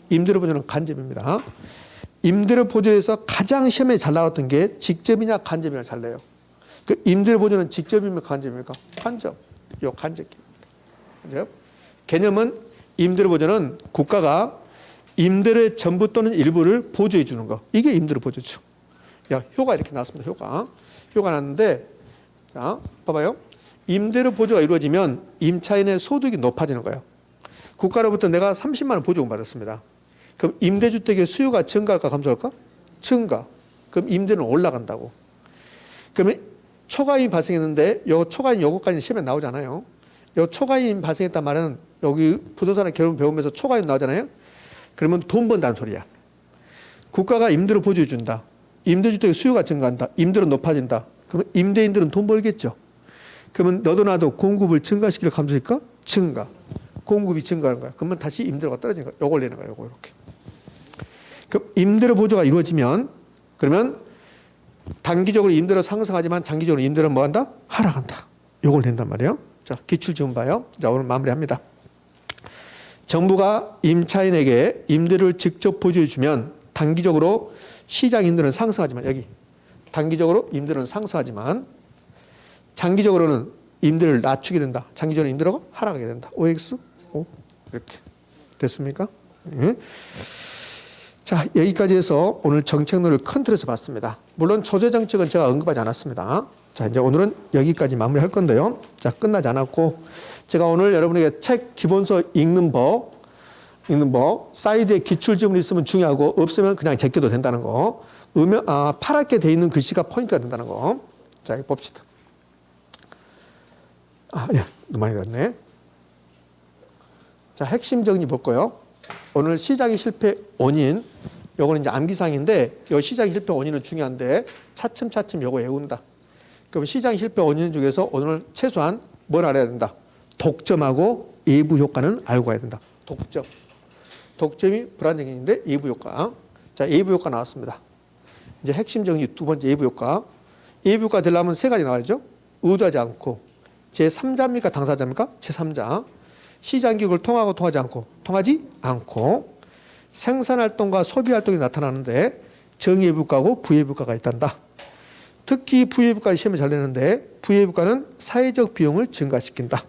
임대료 보조는 간접입니다. 임대료 보조에서 가장 시험에 잘 나왔던 게 직접이냐 간접이냐 잘 내요. 그 임대료 보조는 직접입니까? 간접입니까? 간접. 요 간접. 개념은 임대료 보조는 국가가 임대료의 전부 또는 일부를 보조해 주는 거. 이게 임대료 보조죠. 야, 효과 이렇게 나왔습니다. 효과 났는데, 자, 봐봐요. 임대료 보조가 이루어지면 임차인의 소득이 높아지는 거예요. 국가로부터 내가 30만 원 보조금 받았습니다. 그럼 임대주택의 수요가 증가할까 감소할까? 증가. 그럼 임대료는 올라간다고. 그러면 초과임이 발생했는데 요 초과임 요거까지는 시험에 나오잖아요. 요 초과임 발생했단 말은 여기 부동산을 결혼 배우면서 초과임 나오잖아요. 그러면 돈 번다는 소리야. 국가가 임대료 보조해 준다. 임대주택의 수요가 증가한다. 임대료 높아진다. 그러면 임대인들은 돈 벌겠죠. 그러면 너도 나도 공급을 증가시키려 감소할까? 증가. 공급이 증가하는 거야. 그러면 다시 임대료가 떨어지는 거야. 요걸 내는 거야. 요거 이렇게. 그럼 임대료 보조가 이루어지면 그러면 단기적으로 임대료 상승하지만 장기적으로 임대료는 뭐 한다? 하락한다. 요걸 낸단 말이에요. 자, 기출지문 봐요. 자, 오늘 마무리합니다. 정부가 임차인에게 임대료를 직접 보조해 주면 단기적으로 시장 임대료는 상승하지만, 여기 단기적으로 임대료는 상승하지만 장기적으로는 임대료를 낮추게 된다. 장기적으로 임대료가 하락하게 된다. OX? O? 이렇게 됐습니까? 네. 자, 여기까지 해서 오늘 정책론을 큰 틀에서 봤습니다. 물론 조세 정책은 제가 언급하지 않았습니다. 자, 이제 오늘은 여기까지 마무리할 건데요. 자, 끝나지 않았고 제가 오늘 여러분에게 책 기본서 읽는 법, 사이드에 기출지문이 있으면 중요하고 없으면 그냥 제껴도 된다는 거. 파랗게 돼 있는 글씨가 포인트가 된다는 거. 자, 이거 봅시다. 예, 너무 많이 갔네. 자, 핵심 정리 볼까요? 오늘 시장의 실패 원인, 요거는 이제 암기사항인데, 요 시장의 실패 원인은 중요한데, 차츰차츰 요거 외운다. 그럼 시장의 실패 원인 중에서 오늘 최소한 뭘 알아야 된다? 독점하고 예부 효과는 알고 가야 된다. 독점이 불안정인데 예부 효과. 자, 예부 효과 나왔습니다. 이제 핵심 정리 두 번째 예부 효과. 예부 효과 되려면 세 가지 나와야죠. 의도하지 않고 제3자입니까? 당사자입니까? 제3자. 시장기록을 통하고 통하지 않고 통하지 않고 생산활동과 소비활동이 나타나는데 정의의物가하고 부의物가가 있단다. 특히 부의物가를 시험에 잘 내는데 부의物가는 사회적 비용을 증가시킨다.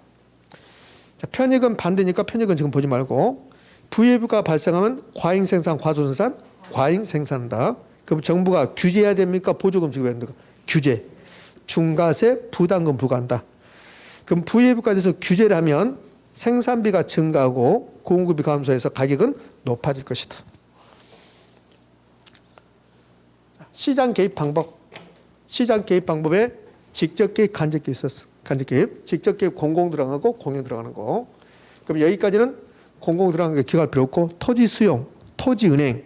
자, 편익은 반대니까 편익은 지금 보지 말고 부의物가가 발생하면 과잉생산, 과소생산, 과잉생산한다. 그럼 정부가 규제해야 됩니까? 보조금 지급해야 됩니까? 규제. 중과세, 부담금 부과한다. 그럼 부의物가에 대해서 규제를 하면 생산비가 증가하고 공급이 감소해서 가격은 높아질 것이다. 시장 개입 방법. 시장 개입 방법에 직접 개입, 간접 개입 있었어. 간접 개입. 직접 개입 공공 들어가고 공영 들어가는 거. 그럼 여기까지는 공공 들어가는 게 기억할 필요 없고 토지 수용, 토지 은행,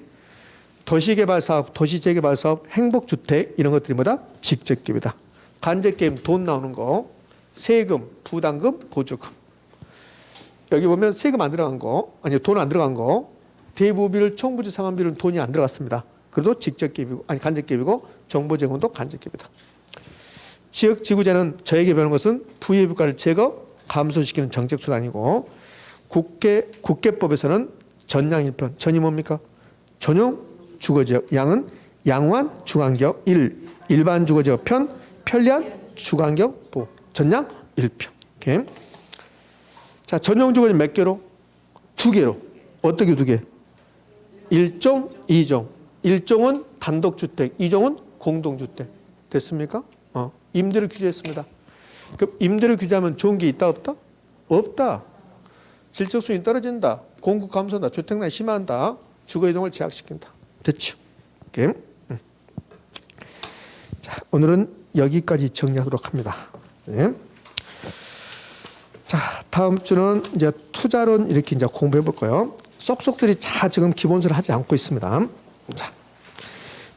도시개발 사업, 도시재개발 사업, 행복주택 이런 것들이 뭐다? 직접 개입이다. 간접 개입 돈 나오는 거, 세금, 부담금, 보조금. 여기 보면 세금 안 들어간 거, 아니 돈 안 들어간 거, 대부비를, 총부지 상환비는 돈이 안 들어갔습니다. 그래도 직접 개입이고, 아니 간접 개입이고, 정보 제공도 간접 개입이다. 지역 지구재는 저에게 배우는 것은 부의物가를 제거, 감소시키는 정책 수단이고, 국계법에서는 전양1편, 전이 뭡니까? 전용 주거지역, 양은 양호한 주간격 1, 일반 주거지역 편, 편리한 주간격 보, 전양 1편. 오케이. 자, 전용 주거지 몇 개로? 2개로. 어떻게 2개? 1종, 2종. 1종은 단독주택, 2종은 공동주택. 됐습니까? 임대를 규제했습니다. 그럼 임대를 규제하면 좋은 게 있다 없다? 없다. 질적 수준이 떨어진다. 공급 감소한다. 주택난이 심한다. 주거 이동을 제약시킨다. 됐죠? 오케이. 자, 오늘은 여기까지 정리하도록 합니다. 네. 자, 다음 주는 이제 투자론 이렇게 이제 공부해 볼 거예요. 쏙쏙들이 다 지금 기본서를 하지 않고 있습니다. 자,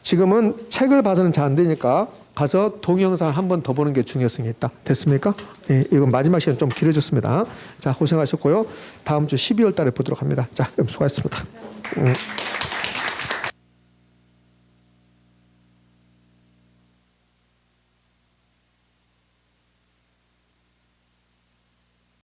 지금은 책을 봐서는 잘 안 되니까 가서 동영상을 한 번 더 보는 게 중요성이 있다. 됐습니까? 예, 이건 마지막 시간 좀 길어졌습니다. 자, 고생하셨고요. 다음 주 12월 달에 보도록 합니다. 자, 그럼 수고하셨습니다.